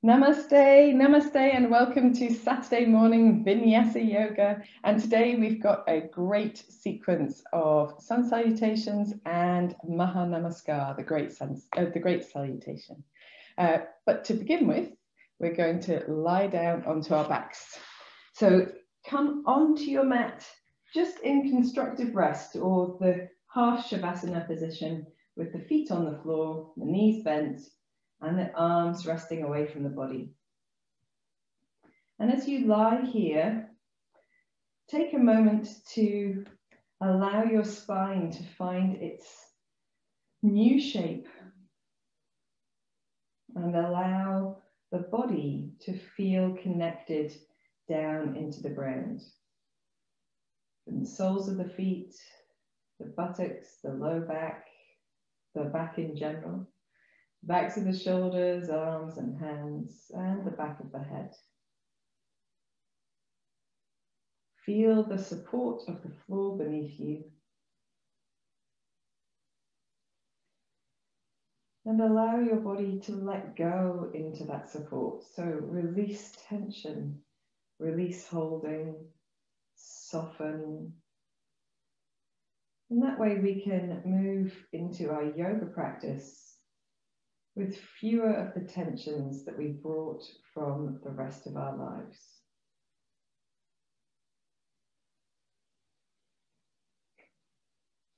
Namaste, namaste, and welcome to Saturday morning Vinyasa yoga. And today we've got a great sequence of sun salutations and Maha Namaskara, the great salutation. But to begin with, we're going to lie down onto our backs. So come onto your mat, just in constructive rest, or the half shavasana position, with the feet on the floor, the knees bent, and the arms resting away from the body. And as you lie here, take a moment to allow your spine to find its new shape and allow the body to feel connected down into the ground. From the soles of the feet, the buttocks, the low back, the back in general. Backs of the shoulders, arms and hands, and the back of the head. Feel the support of the floor beneath you. And allow your body to let go into that support. So release tension, release holding, soften. And that way we can move into our yoga practice with fewer of the tensions that we brought from the rest of our lives.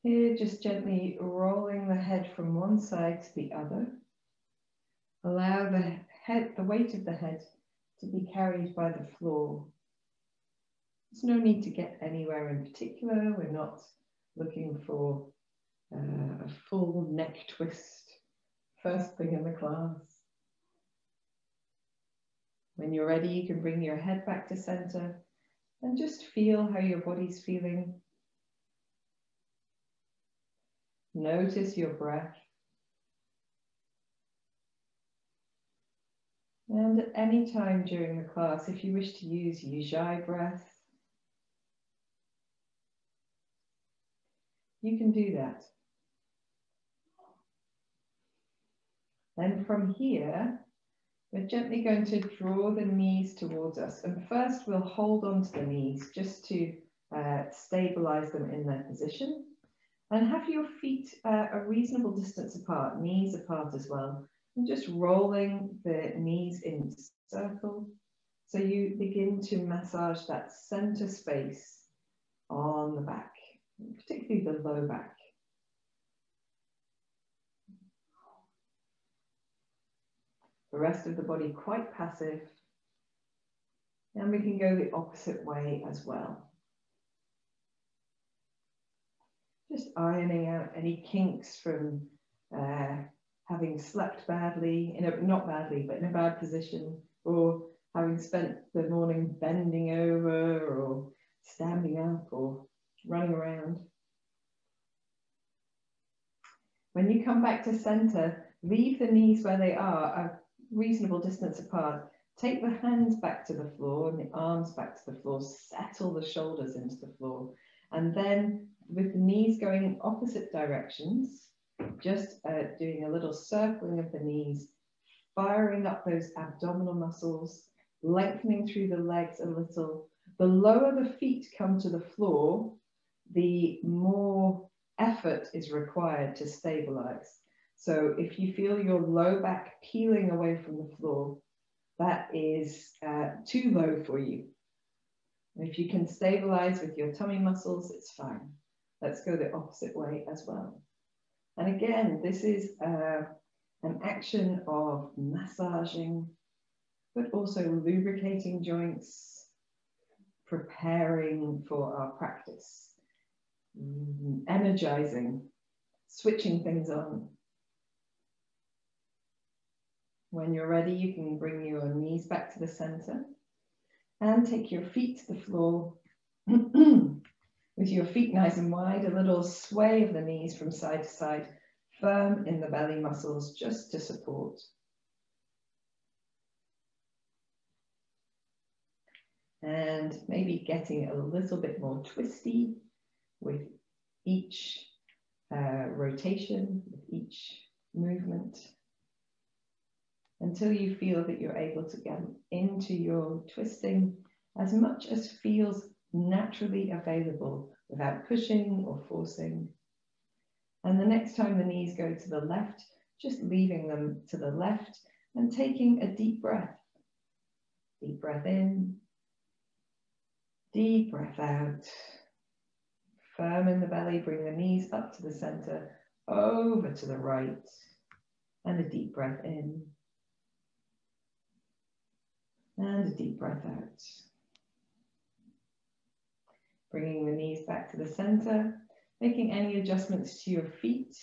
Here, just gently rolling the head from one side to the other. Allow the weight of the head to be carried by the floor. There's no need to get anywhere in particular. We're not looking for a full neck twist first thing in the class. When you're ready, you can bring your head back to center and just feel how your body's feeling. Notice your breath. And at any time during the class, if you wish to use Ujjayi breath, you can do that. Then from here, we're gently going to draw the knees towards us. And first we'll hold on to the knees just to stabilize them in their position. And have your feet a reasonable distance apart, knees apart as well. And just rolling the knees in a circle. So you begin to massage that center space on the back, particularly the low back. The rest of the body quite passive. And we can go the opposite way as well. Just ironing out any kinks from having slept badly, not badly, but in a bad position, or having spent the morning bending over or standing up or running around. When you come back to center, leave the knees where they are, a reasonable distance apart. Take the hands back to the floor and the arms back to the floor. Settle the shoulders into the floor. And then with the knees going in opposite directions, just doing a little circling of the knees, firing up those abdominal muscles, lengthening through the legs a little. The lower the feet come to the floor, the more effort is required to stabilize. So if you feel your low back peeling away from the floor, that is too low for you. If you can stabilize with your tummy muscles, it's fine. Let's go the opposite way as well. And again, this is an action of massaging, but also lubricating joints, preparing for our practice, energizing, switching things on. When you're ready, you can bring your knees back to the center and take your feet to the floor. With your feet nice and wide, a little sway of the knees from side to side, firm in the belly muscles just to support. And maybe getting a little bit more twisty with each rotation, with each movement. until you feel that you're able to get into your twisting as much as feels naturally available without pushing or forcing. And the next time the knees go to the left, just leaving them to the left and taking a deep breath. Deep breath in, deep breath out. Firm in the belly, bring the knees up to the center, over to the right, and a deep breath in. And a deep breath out. Bringing the knees back to the center, making any adjustments to your feet.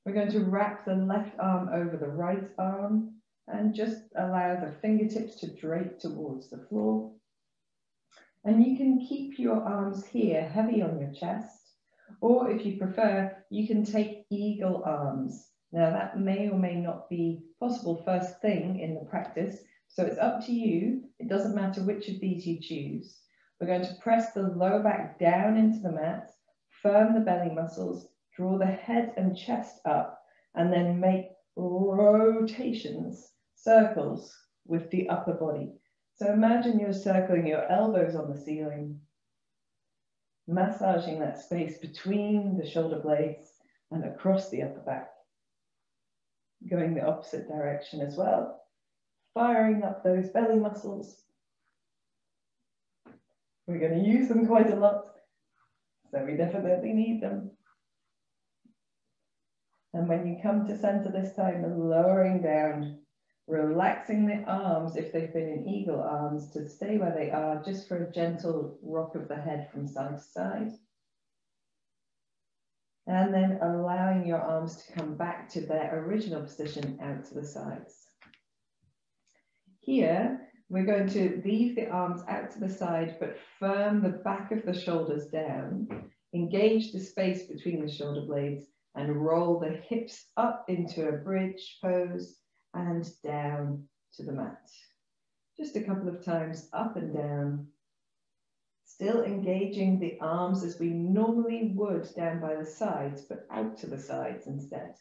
We're going to wrap the left arm over the right arm and just allow the fingertips to drape towards the floor. And you can keep your arms here heavy on your chest, or if you prefer, you can take eagle arms. Now that may or may not be possible first thing in the practice, so it's up to you. It doesn't matter which of these you choose. We're going to press the lower back down into the mat, firm the belly muscles, draw the head and chest up, and then make rotations, circles with the upper body. So imagine you're circling your elbows on the ceiling, massaging that space between the shoulder blades and across the upper back. Going the opposite direction as well, firing up those belly muscles. We're going to use them quite a lot, so we definitely need them. And when you come to center this time, lowering down, relaxing the arms if they've been in eagle arms to stay where they are, just for a gentle rock of the head from side to side. And then allowing your arms to come back to their original position out to the sides. Here, we're going to leave the arms out to the side, but firm the back of the shoulders down, engage the space between the shoulder blades, and roll the hips up into a bridge pose and down to the mat. Just a couple of times up and down, still engaging the arms as we normally would down by the sides, but out to the sides instead.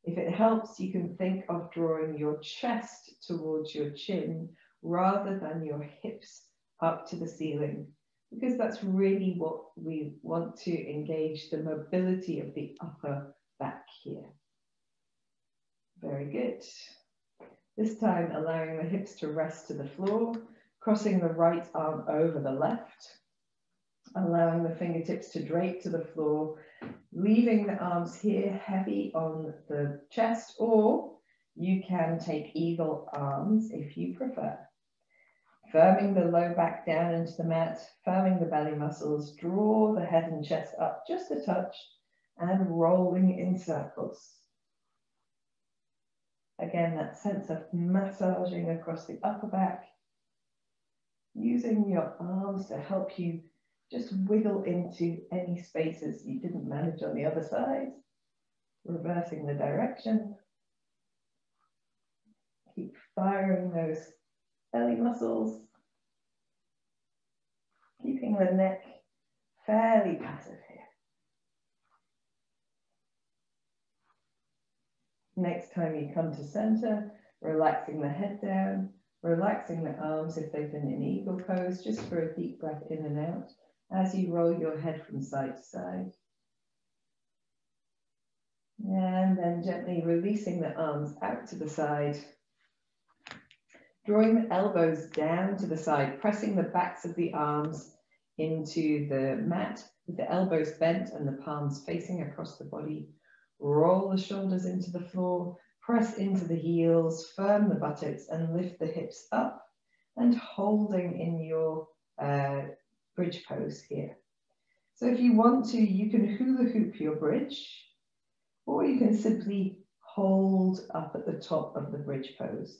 If it helps, you can think of drawing your chest towards your chin rather than your hips up to the ceiling, because that's really what we want to engage, the mobility of the upper back here. Very good. This time, allowing the hips to rest to the floor, crossing the right arm over the left, allowing the fingertips to drape to the floor, leaving the arms here heavy on the chest, or you can take eagle arms if you prefer. Firming the low back down into the mat, firming the belly muscles, draw the head and chest up just a touch, and rolling in circles. Again, that sense of massaging across the upper back, using your arms to help you just wiggle into any spaces you didn't manage on the other side, reversing the direction. Keep firing those belly muscles, keeping the neck fairly passive here. Next time you come to center, relaxing the head down, relaxing the arms if they've been in eagle pose, just for a deep breath in and out as you roll your head from side to side. And then gently releasing the arms out to the side, drawing the elbows down to the side, pressing the backs of the arms into the mat with the elbows bent and the palms facing across the body. Roll the shoulders into the floor, press into the heels, firm the buttocks and lift the hips up, and holding in your bridge pose here. So if you want to, you can hula hoop your bridge, or you can simply hold up at the top of the bridge pose.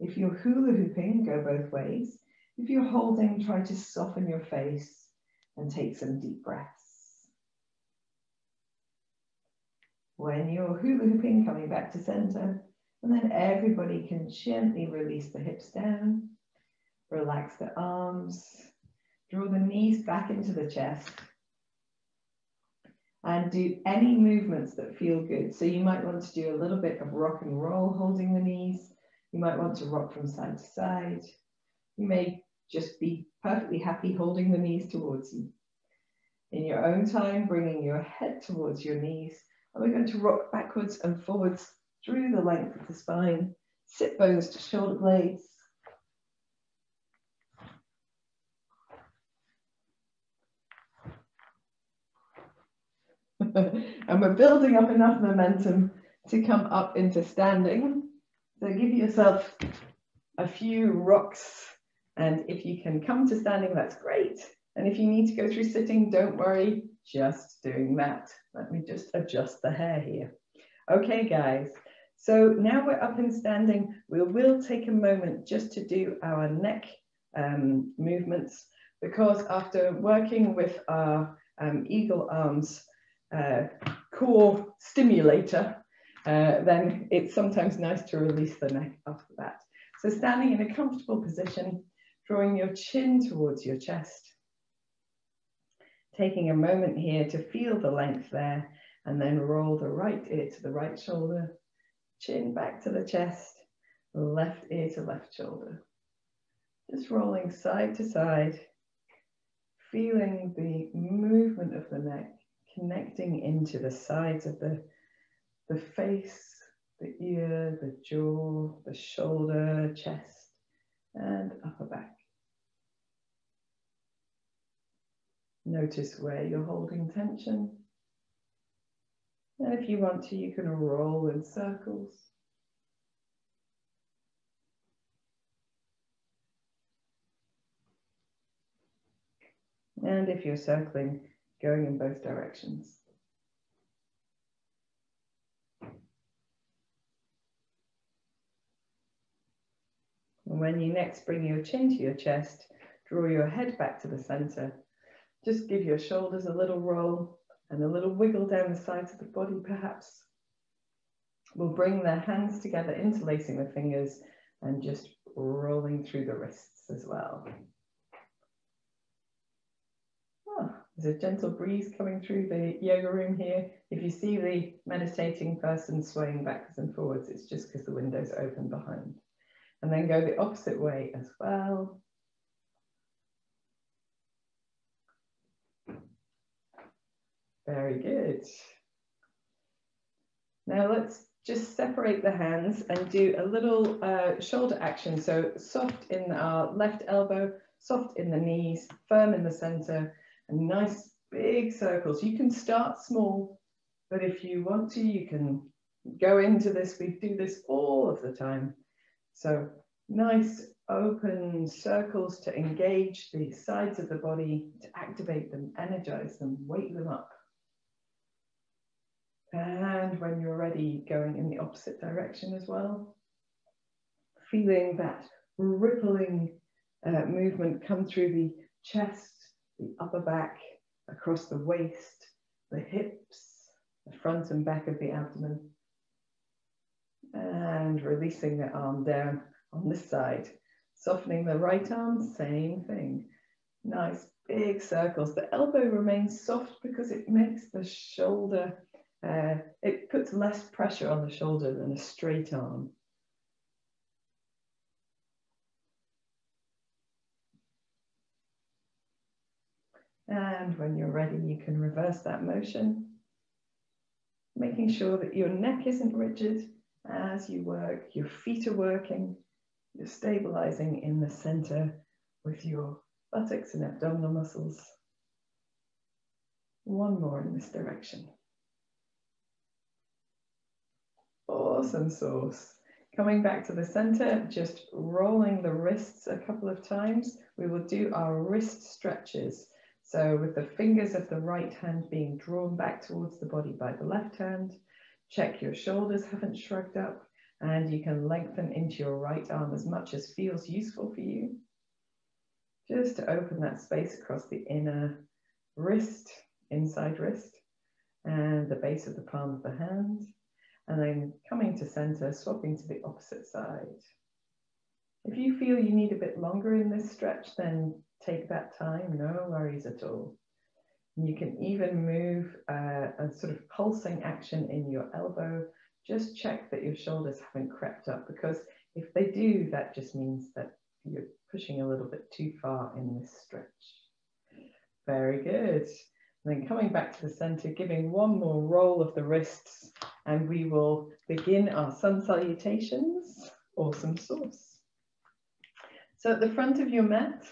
If you're hula hooping, go both ways. If you're holding, try to soften your face and take some deep breaths. When you're hula hooping, coming back to center, and then everybody can gently release the hips down, relax the arms, draw the knees back into the chest, and do any movements that feel good. So you might want to do a little bit of rock and roll holding the knees. You might want to rock from side to side. You may just be perfectly happy holding the knees towards you. In your own time, bringing your head towards your knees, and we're going to rock backwards and forwards through the length of the spine, sit bones to shoulder blades. And we're building up enough momentum to come up into standing. So give yourself a few rocks, and if you can come to standing, that's great. And if you need to go through sitting, don't worry, just doing that. Let me just adjust the hair here. Okay, guys, so now we're up and standing. We will take a moment just to do our neck movements, because after working with our eagle arms core stimulator, then it's sometimes nice to release the neck after that. So standing in a comfortable position, drawing your chin towards your chest, taking a moment here to feel the length there, and then roll the right ear to the right shoulder, chin back to the chest, left ear to left shoulder. Just rolling side to side, feeling the movement of the neck, connecting into the sides of the face, the ear, the jaw, the shoulder, chest, and upper back. Notice where you're holding tension. And if you want to, you can roll in circles. And if you're circling, going in both directions. And when you next bring your chin to your chest, draw your head back to the center. Just give your shoulders a little roll and a little wiggle down the sides of the body, perhaps. We'll bring the hands together, interlacing the fingers and just rolling through the wrists as well. Oh, there's a gentle breeze coming through the yoga room here. If you see the meditating person swaying backwards and forwards, it's just because the window's open behind. And then go the opposite way as well. Very good. Now let's just separate the hands and do a little shoulder action. So soft in our left elbow, soft in the knees, firm in the center, and nice big circles. You can start small, but if you want to, you can go into this. We do this all of the time. So nice open circles to engage the sides of the body, to activate them, energize them, wake them up. And when you're ready, going in the opposite direction as well. Feeling that rippling movement come through the chest, the upper back, across the waist, the hips, the front and back of the abdomen. And releasing the arm down on this side. Softening the right arm, same thing. Nice big circles. The elbow remains soft because it makes the shoulder, it puts less pressure on the shoulder than a straight arm. And when you're ready, you can reverse that motion, making sure that your neck isn't rigid as you work, your feet are working, you're stabilizing in the center with your buttocks and abdominal muscles. One more in this direction. Awesome sauce. Coming back to the center, just rolling the wrists a couple of times. We will do our wrist stretches. So with the fingers of the right hand being drawn back towards the body by the left hand, check your shoulders haven't shrugged up, and you can lengthen into your right arm as much as feels useful for you. Just to open that space across the inner wrist, inside wrist, and the base of the palm of the hand. And then coming to center, swapping to the opposite side. If you feel you need a bit longer in this stretch, then take that time, no worries at all. You can even move a sort of pulsing action in your elbow. Just check that your shoulders haven't crept up, because if they do, that just means that you're pushing a little bit too far in this stretch. Very good. And then coming back to the center, giving one more roll of the wrists, and we will begin our sun salutations. Awesome sauce. So at the front of your mat,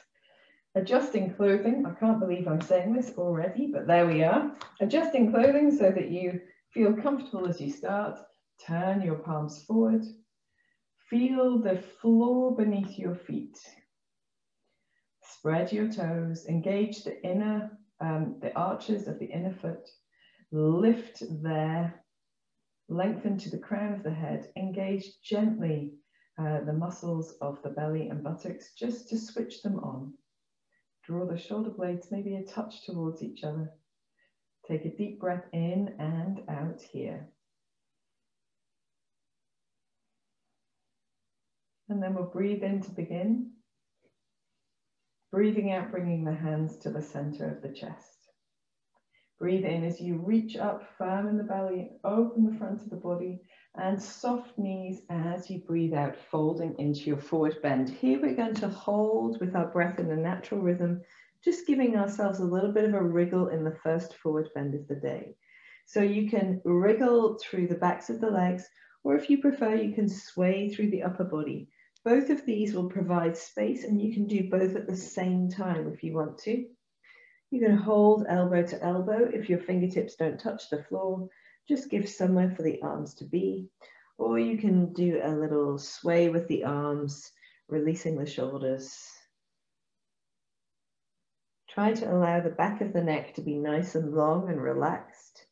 adjusting clothing. I can't believe I'm saying this already, but there we are. Adjusting clothing so that you feel comfortable as you start. Turn your palms forward. Feel the floor beneath your feet. Spread your toes. Engage the inner, the arches of the inner foot. Lift there. Lengthen to the crown of the head. Engage gently the muscles of the belly and buttocks, just to switch them on. Draw the shoulder blades maybe a touch towards each other. Take a deep breath in and out here. And then we'll breathe in to begin. Breathing out, bringing the hands to the center of the chest. Breathe in as you reach up, firm in the belly, open the front of the body, and soft knees as you breathe out, folding into your forward bend. Here we're going to hold with our breath in a natural rhythm, just giving ourselves a little bit of a wriggle in the first forward bend of the day. So you can wriggle through the backs of the legs, or if you prefer, you can sway through the upper body. Both of these will provide space, and you can do both at the same time if you want to. You can hold elbow to elbow. If your fingertips don't touch the floor, just give somewhere for the arms to be. Or you can do a little sway with the arms, releasing the shoulders. Try to allow the back of the neck to be nice and long and relaxed.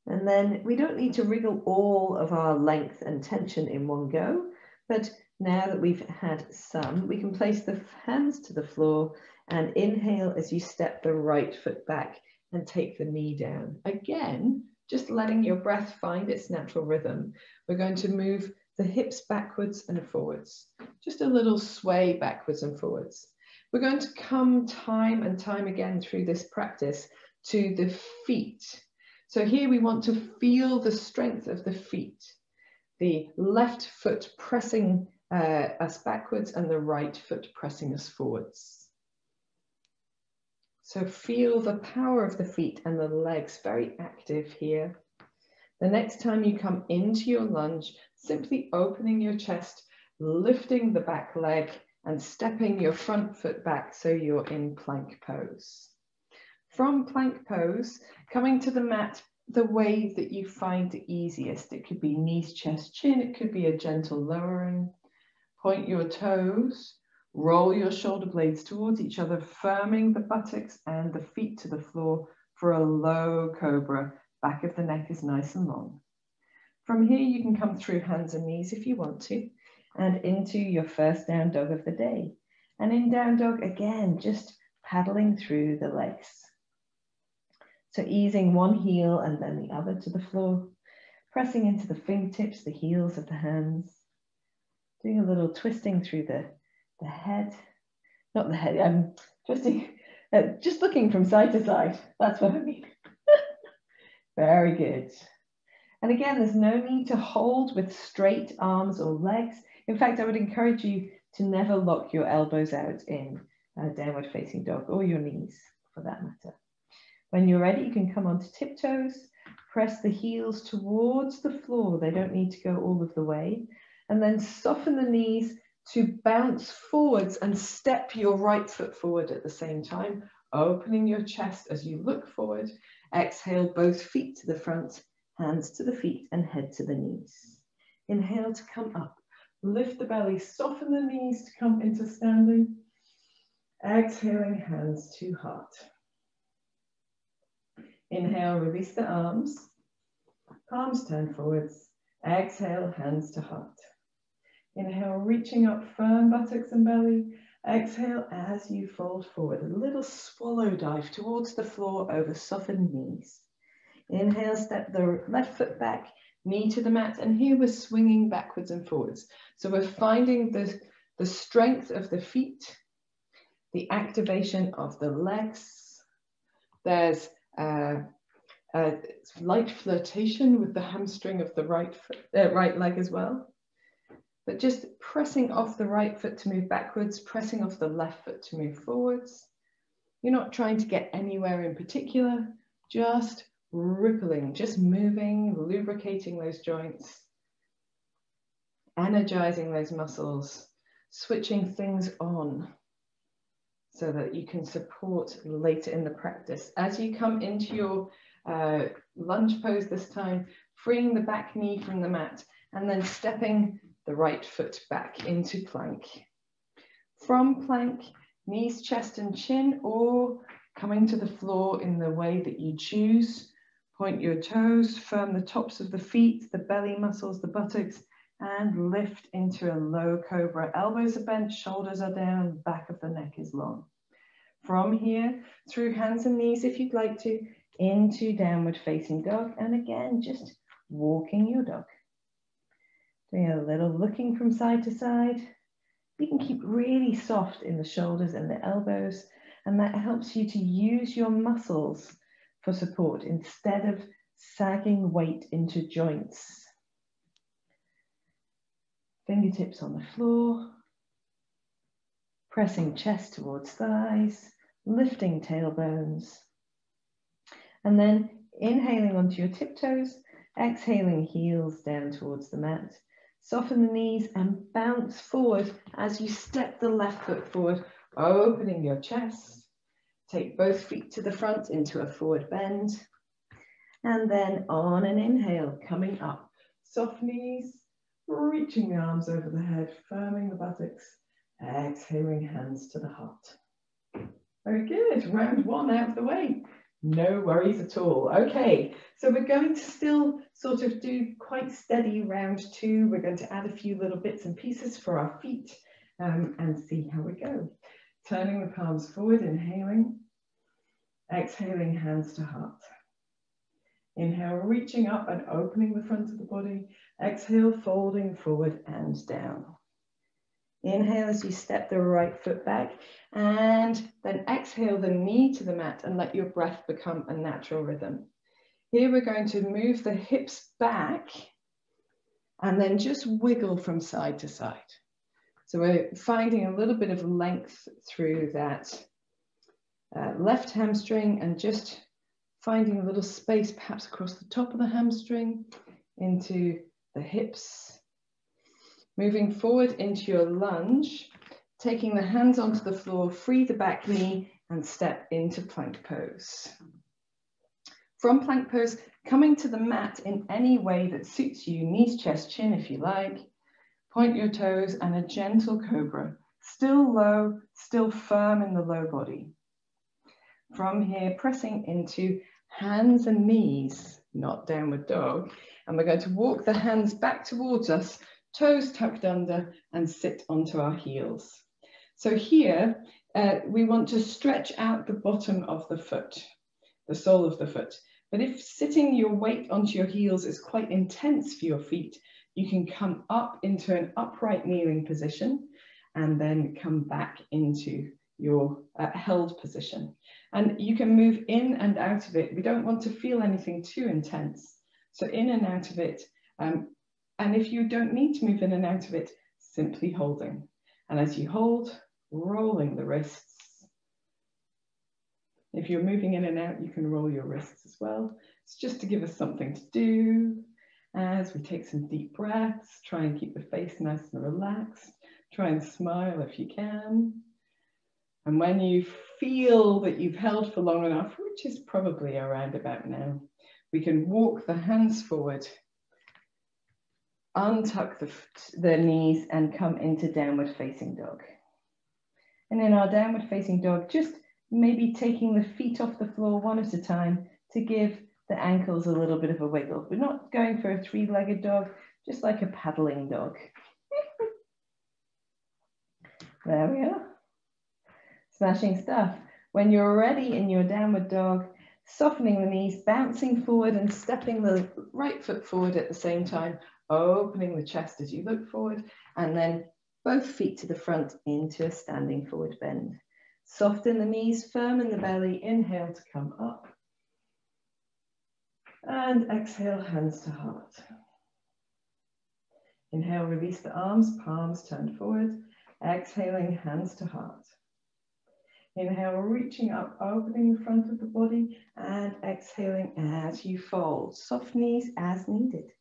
And then we don't need to wriggle all of our length and tension in one go, but now that we've had some, we can place the hands to the floor and inhale as you step the right foot back and take the knee down. Again, just letting your breath find its natural rhythm. We're going to move the hips backwards and forwards. Just a little sway backwards and forwards. We're going to come time and time again through this practice to the feet. So here we want to feel the strength of the feet. The left foot pressing us backwards and the right foot pressing us forwards. So feel the power of the feet and the legs very active here. The next time you come into your lunge, simply opening your chest, lifting the back leg and stepping your front foot back so you're in plank pose. From plank pose, coming to the mat the way that you find the easiest. It could be knees, chest, chin. It could be a gentle lowering. Point your toes. Roll your shoulder blades towards each other, firming the buttocks and the feet to the floor for a low cobra. Back of the neck is nice and long. From here, you can come through hands and knees if you want to, and into your first down dog of the day. And in down dog, again, just paddling through the legs. So easing one heel and then the other to the floor, pressing into the fingertips, the heels of the hands, doing a little twisting through the head, not the head, I'm twisting, just looking from side to side. That's what I mean. Very good. And again, there's no need to hold with straight arms or legs. In fact, I would encourage you to never lock your elbows out in downward facing dog, or your knees for that matter. When you're ready, you can come onto tiptoes, press the heels towards the floor. They don't need to go all of the way. And then soften the knees to bounce forwards and step your right foot forward at the same time, opening your chest as you look forward. Exhale, both feet to the front, hands to the feet and head to the knees. Inhale to come up. Lift the belly, soften the knees to come into standing. Exhaling, hands to heart. Inhale, release the arms. Palms turn forwards. Exhale, hands to heart. Inhale, reaching up, firm buttocks and belly. Exhale as you fold forward. A little swallow dive towards the floor over softened knees. Inhale, step the left foot back, knee to the mat. And here we're swinging backwards and forwards. So we're finding the strength of the feet, the activation of the legs, There's a light flirtation with the hamstring of the right leg as well. But just pressing off the right foot to move backwards, pressing off the left foot to move forwards. You're not trying to get anywhere in particular, just rippling, just moving, lubricating those joints, energizing those muscles, switching things on so that you can support later in the practice. As you come into your lunge pose this time, freeing the back knee from the mat and then stepping the right foot back into plank. From plank, knees, chest and chin, or coming to the floor in the way that you choose. Point your toes, firm the tops of the feet, the belly muscles, the buttocks, and lift into a low cobra. Elbows are bent, shoulders are down, back of the neck is long. From here, through hands and knees, if you'd like to, into downward facing dog. And again, just walking your dog. Doing a little looking from side to side. You can keep really soft in the shoulders and the elbows, and that helps you to use your muscles for support instead of sagging weight into joints. Fingertips on the floor, pressing chest towards thighs, lifting tailbones, and then inhaling onto your tiptoes, exhaling heels down towards the mat. Soften the knees and bounce forward as you step the left foot forward, opening your chest. Take both feet to the front into a forward bend. And then on an inhale, coming up. Soft knees, reaching the arms over the head, firming the buttocks. Exhaling, hands to the heart. Very good. Round one out of the way. No worries at all. Okay, so we're going to still sort of do quite steady round two. We're going to add a few little bits and pieces for our feet and see how we go. Turning the palms forward, inhaling. Exhaling, hands to heart. Inhale, reaching up and opening the front of the body. Exhale, folding forward and down. Inhale as you step the right foot back, and then exhale the knee to the mat and let your breath become a natural rhythm. Here we're going to move the hips back and then just wiggle from side to side. So we're finding a little bit of length through that left hamstring and just finding a little space perhaps across the top of the hamstring into the hips. Moving forward into your lunge, taking the hands onto the floor, free the back knee and step into plank pose. From plank pose, coming to the mat in any way that suits you, knees, chest, chin if you like. Point your toes and a gentle cobra, still low, still firm in the low body. From here, pressing into hands and knees, not downward dog. And we're going to walk the hands back towards us, toes tucked under, and sit onto our heels. So here, we want to stretch out the bottom of the foot, the sole of the foot. But if sitting your weight onto your heels is quite intense for your feet, you can come up into an upright kneeling position and then come back into your held position. And you can move in and out of it. We don't want to feel anything too intense. So in and out of it. And if you don't need to move in and out of it, simply holding. And as you hold, rolling the wrists. If you're moving in and out, you can roll your wrists as well. It's just to give us something to do. As we take some deep breaths, try and keep the face nice and relaxed. Try and smile if you can. And when you feel that you've held for long enough, which is probably around about now, we can walk the hands forward, untuck the knees and come into downward facing dog. And in our downward facing dog, just maybe taking the feet off the floor one at a time to give the ankles a little bit of a wiggle. We're not going for a three-legged dog, just like a paddling dog. There we are. Smashing stuff. When you're ready in your downward dog, softening the knees, bouncing forward and stepping the right foot forward at the same time, opening the chest as you look forward, and then both feet to the front into a standing forward bend. Soften the knees, firm in the belly. Inhale to come up. And exhale, hands to heart. Inhale, release the arms, palms turned forward. Exhaling, hands to heart. Inhale, reaching up, opening the front of the body, and exhaling as you fold. Soft knees as needed.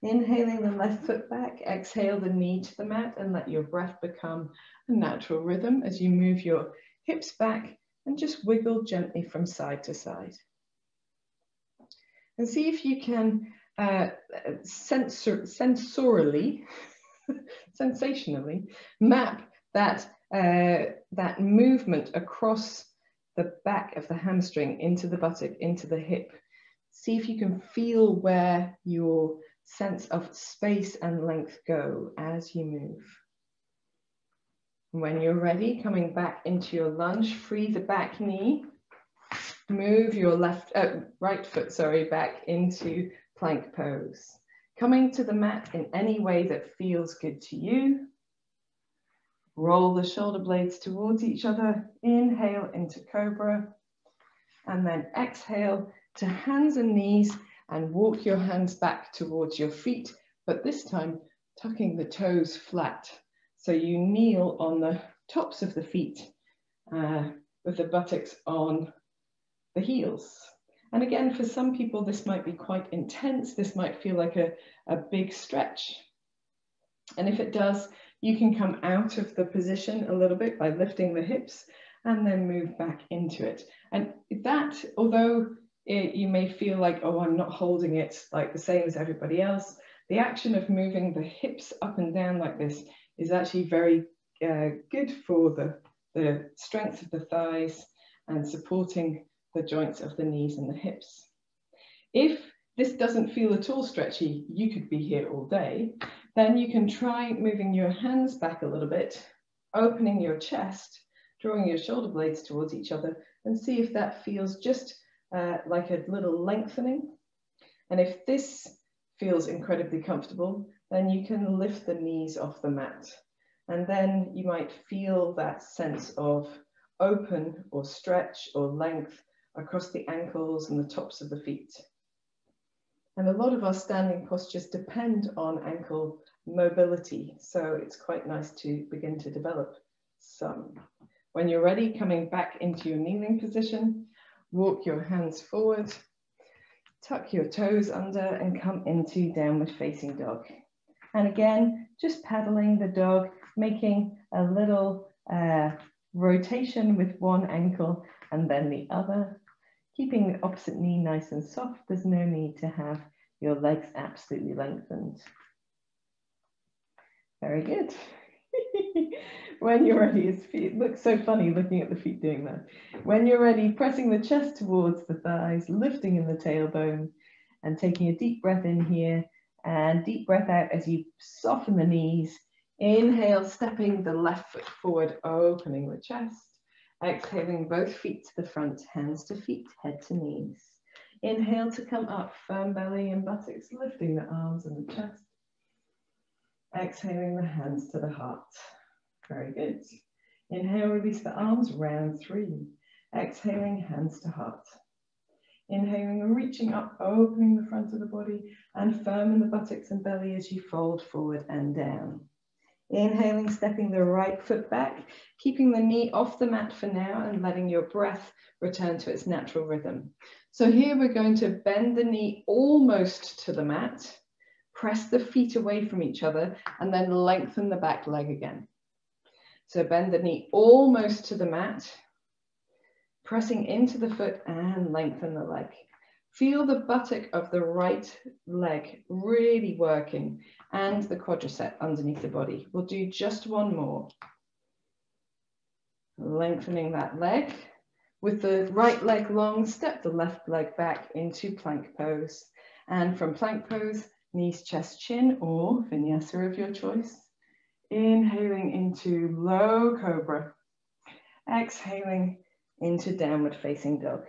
Inhaling the left foot back, exhale the knee to the mat, and let your breath become a natural rhythm as you move your hips back and just wiggle gently from side to side. And see if you can sensationally map that movement across the back of the hamstring into the buttock, into the hip. See if you can feel where your sense of space and length go as you move. When you're ready, coming back into your lunge, free the back knee. Move your right foot, back into plank pose. Coming to the mat in any way that feels good to you. Roll the shoulder blades towards each other. Inhale into cobra. And then exhale to hands and knees and walk your hands back towards your feet, but this time tucking the toes flat. So you kneel on the tops of the feet with the buttocks on the heels. And again, for some people, this might be quite intense. This might feel like a big stretch. And if it does, you can come out of the position a little bit by lifting the hips and then move back into it. And that, although you may feel like, oh, I'm not holding it like the same as everybody else, the action of moving the hips up and down like this is actually very good for the strength of the thighs and supporting the joints of the knees and the hips. If this doesn't feel at all stretchy, you could be here all day, then you can try moving your hands back a little bit, opening your chest, drawing your shoulder blades towards each other, and see if that feels just like a little lengthening. And if this feels incredibly comfortable, then you can lift the knees off the mat. And then you might feel that sense of open or stretch or length across the ankles and the tops of the feet. And a lot of our standing postures depend on ankle mobility, so it's quite nice to begin to develop some. When you're ready, coming back into your kneeling position, walk your hands forward, tuck your toes under and come into downward facing dog. And again, just paddling the dog, making a little rotation with one ankle and then the other, keeping the opposite knee nice and soft. There's no need to have your legs absolutely lengthened. Very good. When you're ready, it looks so funny looking at the feet doing that. When you're ready, pressing the chest towards the thighs, lifting in the tailbone and taking a deep breath in here and deep breath out as you soften the knees. Inhale, stepping the left foot forward, opening the chest. Exhaling both feet to the front, hands to feet, head to knees. Inhale to come up, firm belly and buttocks, lifting the arms and the chest. Exhaling the hands to the heart. Very good. Inhale, release the arms, round through. Exhaling, hands to heart. Inhaling and reaching up, opening the front of the body and firm in the buttocks and belly as you fold forward and down. Inhaling, stepping the right foot back, keeping the knee off the mat for now and letting your breath return to its natural rhythm. So here we're going to bend the knee almost to the mat, press the feet away from each other, and then lengthen the back leg again. So bend the knee almost to the mat, pressing into the foot and lengthen the leg. Feel the buttock of the right leg really working and the quadricep underneath the body. We'll do just one more. Lengthening that leg. With the right leg long, step the left leg back into plank pose. And from plank pose, knees, chest, chin, or Vinyasa of your choice. Inhaling into low cobra. Exhaling into downward facing dog.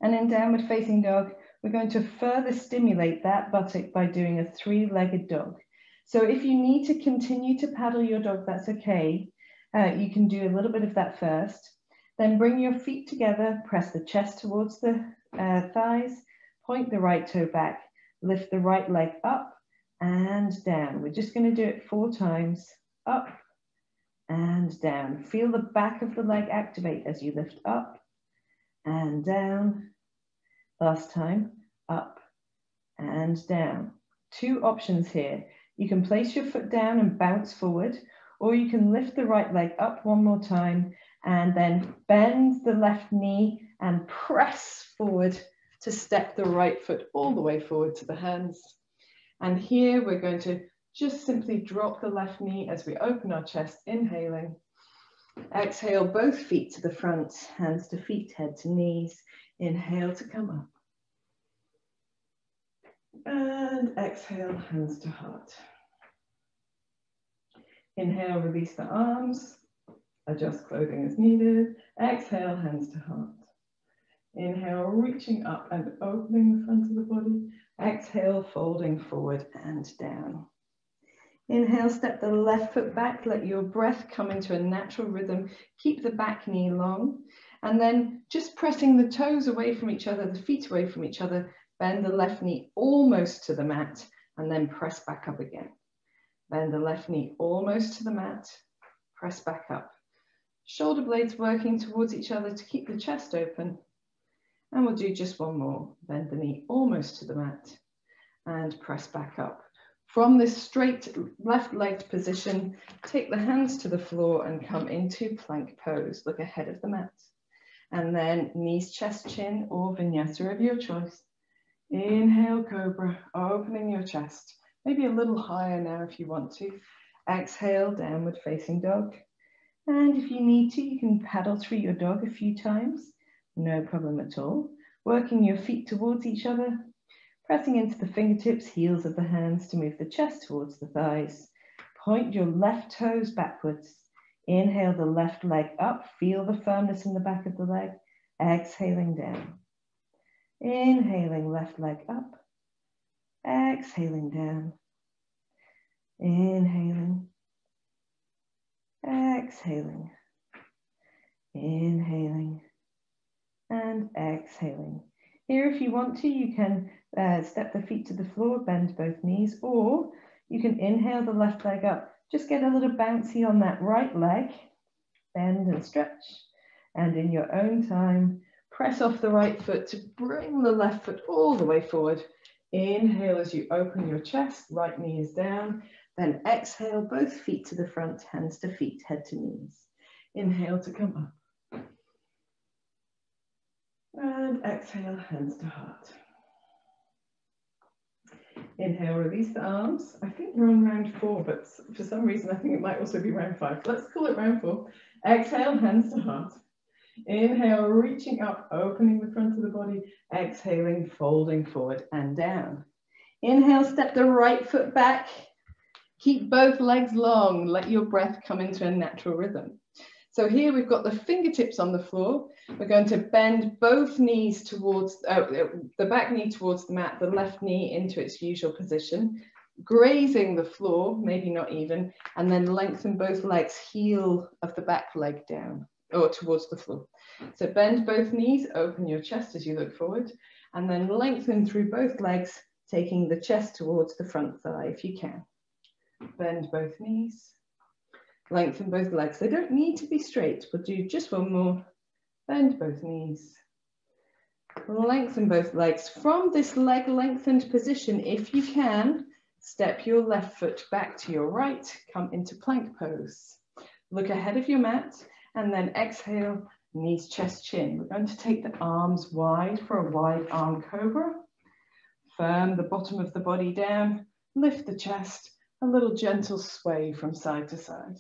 And in downward facing dog, we're going to further stimulate that buttock by doing a three-legged dog. So if you need to continue to paddle your dog, that's okay. You can do a little bit of that first. Then bring your feet together, press the chest towards the thighs, point the right toe back, lift the right leg up and down. We're just going to do it 4 times. Up and down. Feel the back of the leg activate as you lift up and down. Last time, up and down. 2 options here. You can place your foot down and bounce forward, or you can lift the right leg up 1 more time and then bend the left knee and press forward to step the right foot all the way forward to the hands. And here we're going to just simply drop the left knee as we open our chest, inhaling. Exhale, both feet to the front, hands to feet, head to knees. Inhale to come up. And exhale, hands to heart. Inhale, release the arms. Adjust clothing as needed. Exhale, hands to heart. Inhale, reaching up and opening the front of the body. Exhale, folding forward and down. Inhale, step the left foot back. Let your breath come into a natural rhythm. Keep the back knee long. And then just pressing the toes away from each other, the feet away from each other. Bend the left knee almost to the mat and then press back up again. Bend the left knee almost to the mat. Press back up. Shoulder blades working towards each other to keep the chest open. And we'll do just 1 more. Bend the knee almost to the mat and press back up. From this straight left-legged position, take the hands to the floor and come into plank pose. Look ahead of the mat. And then knees, chest, chin, or vinyasa of your choice. Inhale, cobra, opening your chest. Maybe a little higher now if you want to. Exhale, downward facing dog. And if you need to, you can paddle through your dog a few times. No problem at all. Working your feet towards each other. Pressing into the fingertips, heels of the hands to move the chest towards the thighs. Point your left toes backwards. Inhale the left leg up. Feel the firmness in the back of the leg. Exhaling down. Inhaling left leg up. Exhaling down. Inhaling. Exhaling. Inhaling. And exhaling. Here, if you want to, you can step the feet to the floor, bend both knees, or you can inhale the left leg up. Just get a little bouncy on that right leg. Bend and stretch. And in your own time, press off the right foot to bring the left foot all the way forward. Inhale as you open your chest, right knee is down. Then exhale, both feet to the front, hands to feet, head to knees. Inhale to come up. And exhale, hands to heart. Inhale, release the arms. I think we're on round 4, but for some reason I think it might also be round 5. Let's call it round 4. Exhale, hands to heart. Inhale, reaching up, opening the front of the body. Exhaling, folding forward and down. Inhale, step the right foot back. Keep both legs long. Let your breath come into a natural rhythm. So here we've got the fingertips on the floor. We're going to bend both knees towards, the back knee towards the mat, the left knee into its usual position, grazing the floor, maybe not even, and then lengthen both legs, heel of the back leg down, or towards the floor. So bend both knees, open your chest as you look forward, and then lengthen through both legs, taking the chest towards the front thigh if you can. Bend both knees. Lengthen both legs. They don't need to be straight. We'll do just 1 more. Bend both knees. Lengthen both legs. From this leg lengthened position, if you can, step your left foot back to your right. Come into plank pose. Look ahead of your mat and then exhale, knees, chest, chin. We're going to take the arms wide for a wide arm cobra. Firm the bottom of the body down. Lift the chest. A little gentle sway from side to side.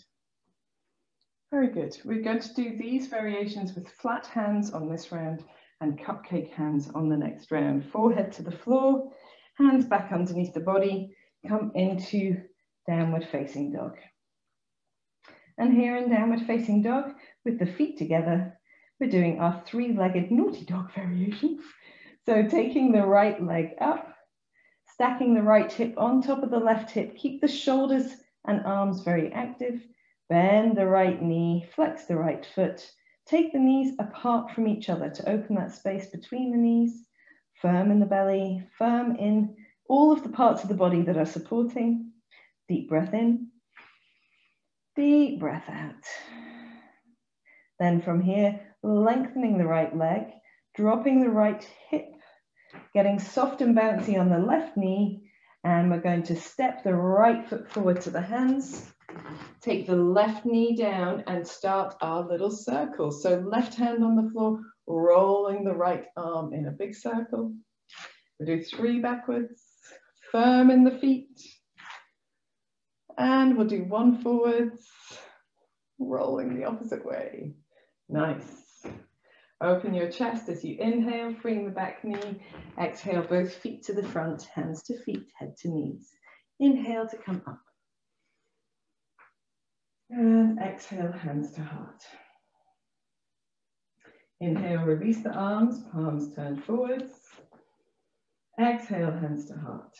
Very good. We're going to do these variations with flat hands on this round and cupcake hands on the next round. Forehead to the floor, hands back underneath the body, come into downward facing dog. And here in downward facing dog, with the feet together, we're doing our 3-legged naughty dog variation. So taking the right leg up, stacking the right hip on top of the left hip, keep the shoulders and arms very active. Bend the right knee, flex the right foot. Take the knees apart from each other to open that space between the knees. Firm in the belly, firm in all of the parts of the body that are supporting. Deep breath in, deep breath out. Then from here, lengthening the right leg, dropping the right hip, getting soft and bouncy on the left knee, and we're going to step the right foot forward to the hands. Take the left knee down and start our little circle. So left hand on the floor, rolling the right arm in a big circle. We'll do 3 backwards, firm in the feet. And we'll do 1 forwards, rolling the opposite way. Nice. Open your chest as you inhale, freeing the back knee. Exhale, both feet to the front, hands to feet, head to knees. Inhale to come up. And exhale, hands to heart. Inhale, release the arms, palms turned forwards. Exhale, hands to heart.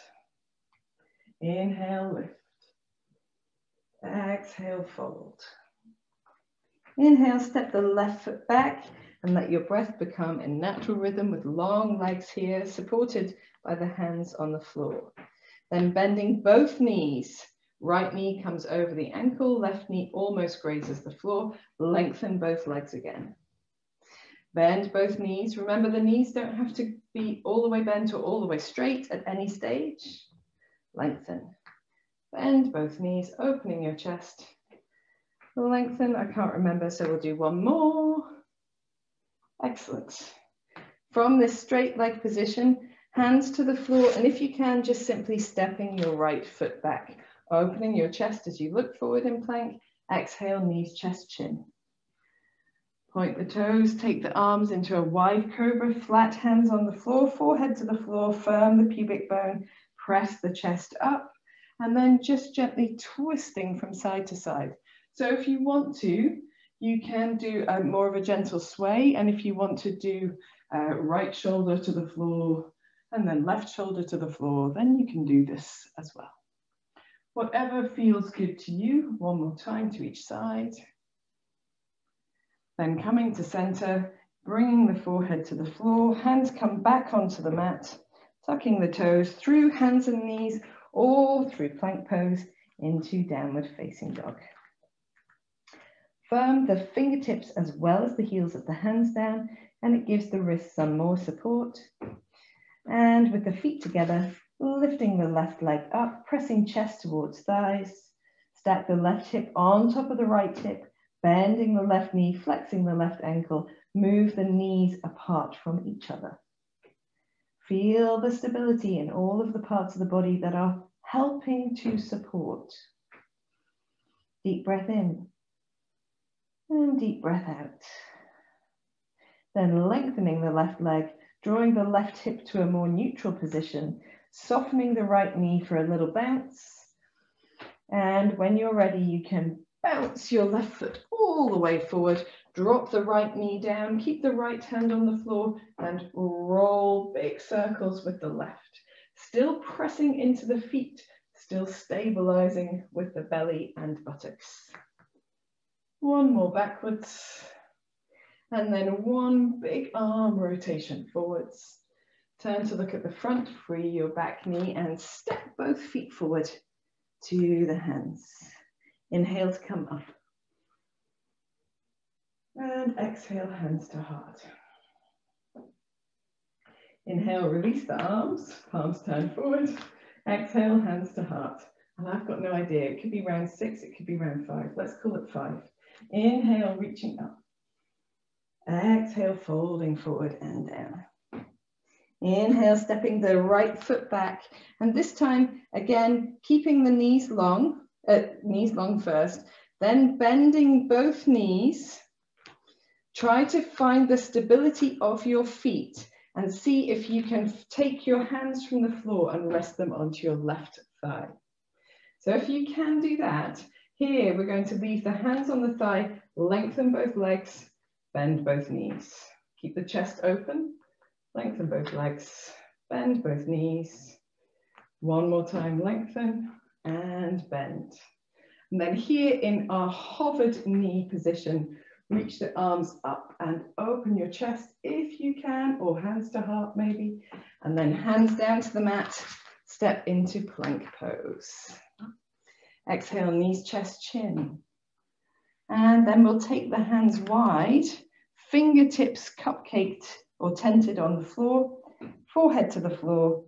Inhale, lift. Exhale, fold. Inhale, step the left foot back and let your breath become in natural rhythm with long legs here, supported by the hands on the floor. Then bending both knees. Right knee comes over the ankle, left knee almost grazes the floor. Lengthen both legs again. Bend both knees. Remember, the knees don't have to be all the way bent or all the way straight at any stage. Lengthen. Bend both knees, opening your chest. Lengthen, I can't remember, so we'll do 1 more. Excellent. From this straight leg position, hands to the floor, and if you can, just simply stepping your right foot back. Opening your chest as you look forward in plank. Exhale, knees, chest, chin. Point the toes, take the arms into a wide cobra, flat hands on the floor, forehead to the floor, firm the pubic bone, press the chest up, and then just gently twisting from side to side. So if you want to, you can do more of a gentle sway, and if you want to do right shoulder to the floor and then left shoulder to the floor, then you can do this as well. Whatever feels good to you. 1 more time to each side. Then coming to center, bringing the forehead to the floor, hands come back onto the mat, tucking the toes through hands and knees, all through plank pose into downward facing dog. Firm the fingertips as well as the heels of the hands down, and it gives the wrists some more support. And with the feet together, lifting the left leg up, pressing chest towards thighs. Stack the left hip on top of the right hip, bending the left knee, flexing the left ankle. Move the knees apart from each other. Feel the stability in all of the parts of the body that are helping to support. Deep breath in. And deep breath out. Then lengthening the left leg, drawing the left hip to a more neutral position, softening the right knee for a little bounce. And when you're ready, you can bounce your left foot all the way forward, drop the right knee down, keep the right hand on the floor, and roll big circles with the left. Still pressing into the feet, still stabilizing with the belly and buttocks. 1 more backwards, and then 1 big arm rotation forwards. Turn to look at the front, free your back knee, and step both feet forward to the hands. Inhale to come up. And exhale, hands to heart. Inhale, release the arms, palms turn forward. Exhale, hands to heart. And I've got no idea, it could be round 6, it could be round 5. Let's call it 5. Inhale, reaching up. Exhale, folding forward and down. Inhale, stepping the right foot back. And this time, again, keeping the knees long first, then bending both knees. Try to find the stability of your feet and see if you can take your hands from the floor and rest them onto your left thigh. So if you can do that, here we're going to leave the hands on the thigh, lengthen both legs, bend both knees. Keep the chest open, lengthen both legs, bend both knees. 1 more time, lengthen and bend. And then here in our hovered knee position, reach the arms up and open your chest if you can, or hands to heart maybe. And then hands down to the mat, step into plank pose. Exhale, knees, chest, chin. And then we'll take the hands wide, fingertips cupcaked or tented on the floor, forehead to the floor,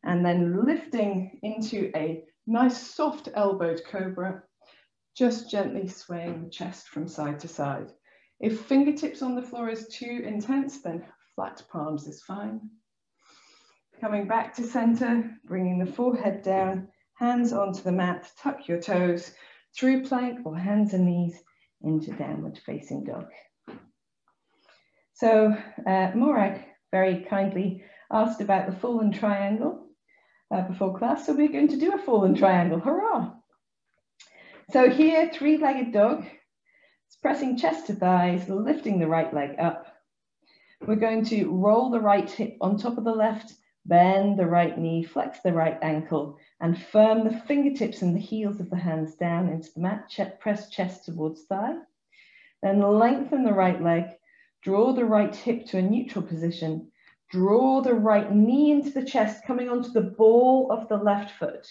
and then lifting into a nice soft elbowed cobra, just gently swaying the chest from side to side. If fingertips on the floor is too intense, then flat palms is fine. Coming back to center, bringing the forehead down, hands onto the mat, tuck your toes, through plank or hands and knees into downward facing dog. So Morag very kindly asked about the fallen triangle before class, so we're going to do a fallen triangle, hurrah! So here, three-legged dog, it's pressing chest to thighs, lifting the right leg up. We're going to roll the right hip on top of the left, bend the right knee, flex the right ankle, and firm the fingertips and the heels of the hands down into the mat, press chest towards thigh. Then lengthen the right leg, draw the right hip to a neutral position, draw the right knee into the chest, coming onto the ball of the left foot.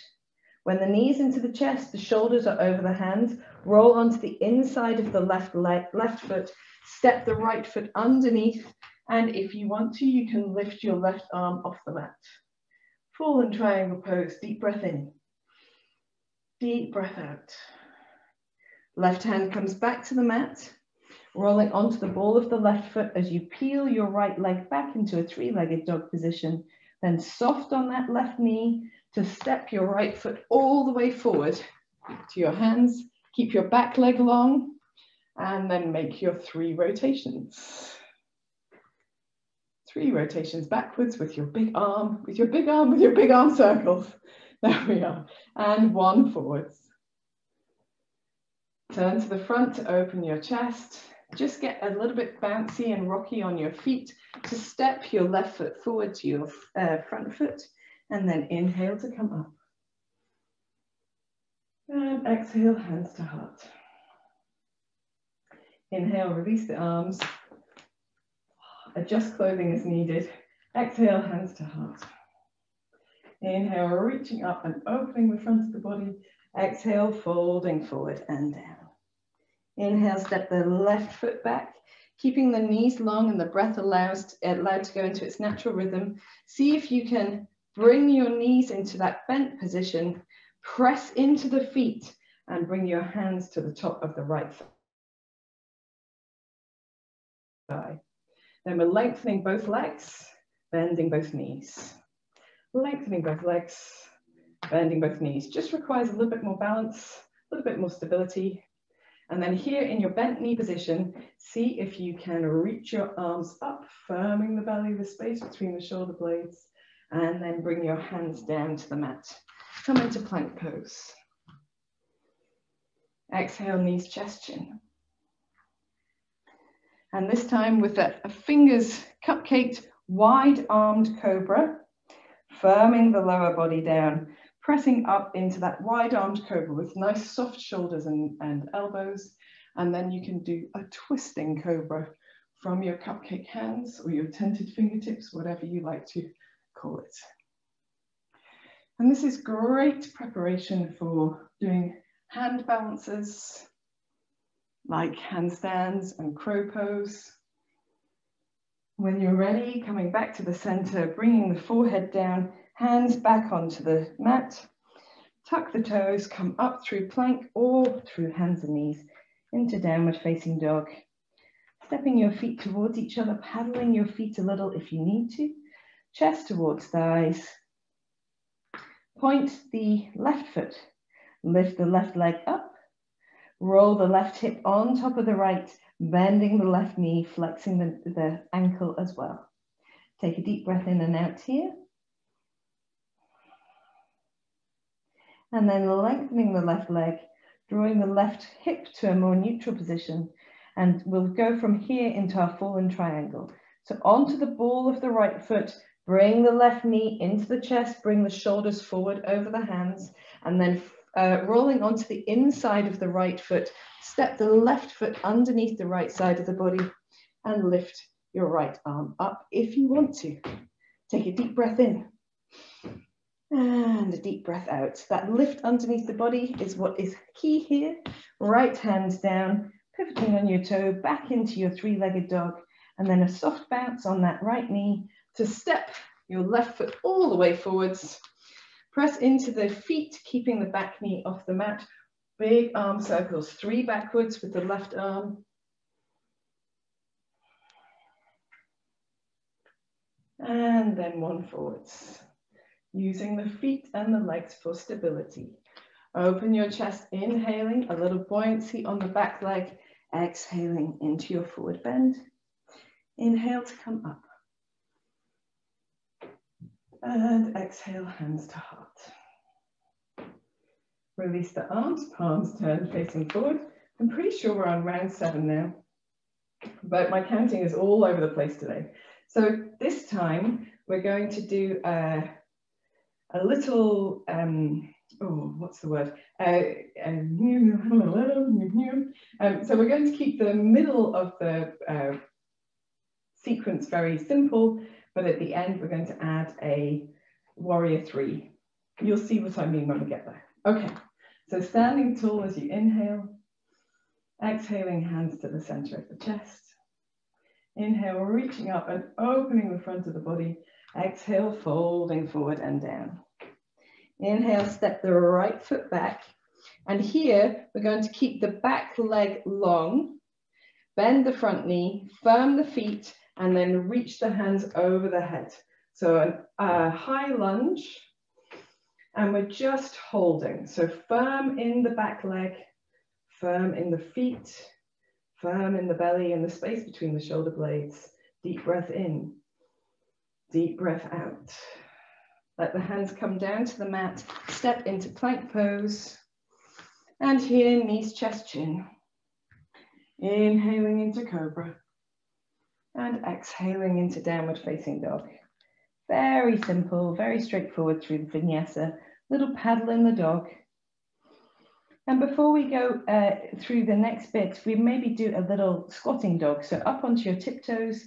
When the knee's into the chest, the shoulders are over the hands, roll onto the inside of the left foot, step the right foot underneath, and if you want to, you can lift your left arm off the mat. Fallen triangle pose, deep breath in, deep breath out. Left hand comes back to the mat, rolling onto the ball of the left foot as you peel your right leg back into a three-legged dog position, then soft on that left knee to step your right foot all the way forward to your hands, keep your back leg long, and then make your 3 rotations. 3 rotations backwards with your big arm, with your big arm circles. There we are. And 1 forwards. Turn to the front to open your chest. Just get a little bit bouncy and rocky on your feet to step your left foot forward to your front foot, and then inhale to come up. And exhale, hands to heart. Inhale, release the arms. Adjust clothing as needed. Exhale, hands to heart. Inhale, reaching up and opening the front of the body. Exhale, folding forward and down. Inhale, step the left foot back, keeping the knees long and the breath allowed to go into its natural rhythm. See if you can bring your knees into that bent position, press into the feet, and bring your hands to the top of the right thigh. Then we're lengthening both legs, bending both knees. Lengthening both legs, bending both knees. Just requires a little bit more balance, a little bit more stability. And then here in your bent knee position, see if you can reach your arms up, firming the belly, the space between the shoulder blades, and then bring your hands down to the mat. Come into plank pose. Exhale, knees, chest, chin. And this time with the fingers cupcaked, wide-armed cobra, firming the lower body down, pressing up into that wide-armed cobra with nice soft shoulders and elbows. And then you can do a twisting cobra from your cupcake hands or your tented fingertips, whatever you like to call it. And this is great preparation for doing hand balances, like handstands and crow pose. When you're ready, coming back to the center, bringing the forehead down, hands back onto the mat, tuck the toes, come up through plank or through hands and knees into downward facing dog. Stepping your feet towards each other, paddling your feet a little if you need to, chest towards thighs. Point the left foot, lift the left leg up, roll the left hip on top of the right, bending the left knee, flexing the ankle as well. Take a deep breath in and out here. And then lengthening the left leg, drawing the left hip to a more neutral position. And we'll go from here into our fallen triangle. So onto the ball of the right foot, bring the left knee into the chest, bring the shoulders forward over the hands, and then rolling onto the inside of the right foot. Step the left foot underneath the right side of the body and lift your right arm up if you want to. Take a deep breath in and a deep breath out. That lift underneath the body is what is key here. Right hand down, pivoting on your toe back into your three-legged dog, and then a soft bounce on that right knee to step your left foot all the way forwards. Press into the feet, keeping the back knee off the mat. Big arm circles, 3 backwards with the left arm. And then 1 forwards. Using the feet and the legs for stability. Open your chest, inhaling, a little buoyancy on the back leg, exhaling into your forward bend. Inhale to come up. And exhale, hands to heart. Release the arms, palms turned facing forward. I'm pretty sure we're on round 7 now, but my counting is all over the place today. So this time we're going to do a little, what's the word? So we're going to keep the middle of the sequence very simple, but at the end we're going to add a warrior 3. You'll see what I mean when we get there. Okay, so standing tall as you inhale, exhaling hands to the center of the chest. Inhale, reaching up and opening the front of the body. Exhale, folding forward and down. Inhale, step the right foot back. And here, we're going to keep the back leg long, bend the front knee, firm the feet, and then reach the hands over the head. So a high lunge, and we're just holding. So firm in the back leg, firm in the feet, firm in the belly and the space between the shoulder blades. Deep breath in, deep breath out. Let the hands come down to the mat, step into plank pose. And here, knees, chest, chin. Inhaling into cobra. And exhaling into downward facing dog. Very simple, very straightforward through the vinyasa. Little paddle in the dog. And before we go through the next bit, we maybe do a little squatting dog. So up onto your tiptoes,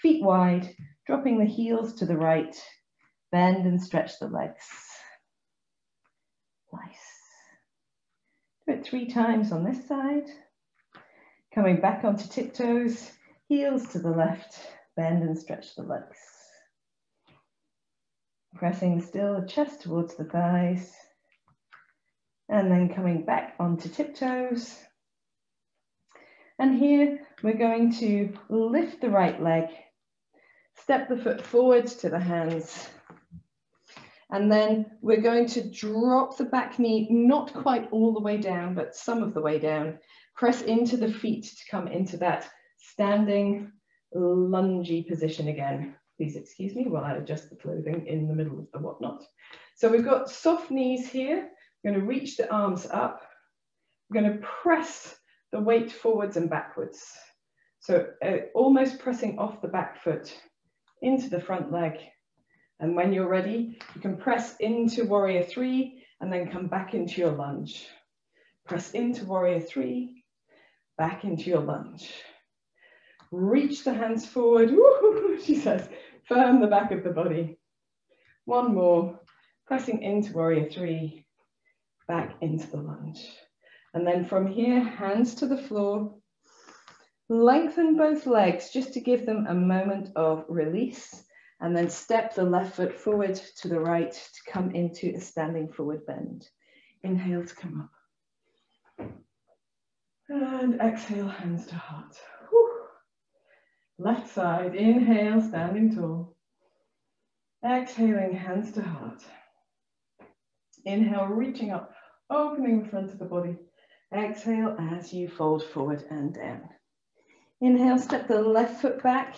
feet wide, dropping the heels to the right, bend and stretch the legs. Nice. Do it 3 times on this side. Coming back onto tiptoes, heels to the left, bend and stretch the legs. Pressing still the chest towards the thighs. And then coming back onto tiptoes. And here we're going to lift the right leg, step the foot forward to the hands. And then we're going to drop the back knee, not quite all the way down, but some of the way down. Press into the feet to come into that standing lungy position again. Please excuse me while I adjust the clothing in the middle of the whatnot. So we've got soft knees here. We're going to reach the arms up. We're going to press the weight forwards and backwards. So almost pressing off the back foot into the front leg. And when you're ready, you can press into warrior 3 and then come back into your lunge. Press into warrior 3, back into your lunge. Reach the hands forward, woo-hoo, she says, firm the back of the body. 1 more, pressing into warrior 3, back into the lunge. And then from here, hands to the floor. Lengthen both legs just to give them a moment of release. And then step the left foot forward to the right to come into a standing forward bend. Inhale to come up. And exhale, hands to heart. Whew. Left side, inhale, standing tall. Exhaling, hands to heart. Inhale, reaching up, opening the front of the body. Exhale as you fold forward and down. Inhale, step the left foot back.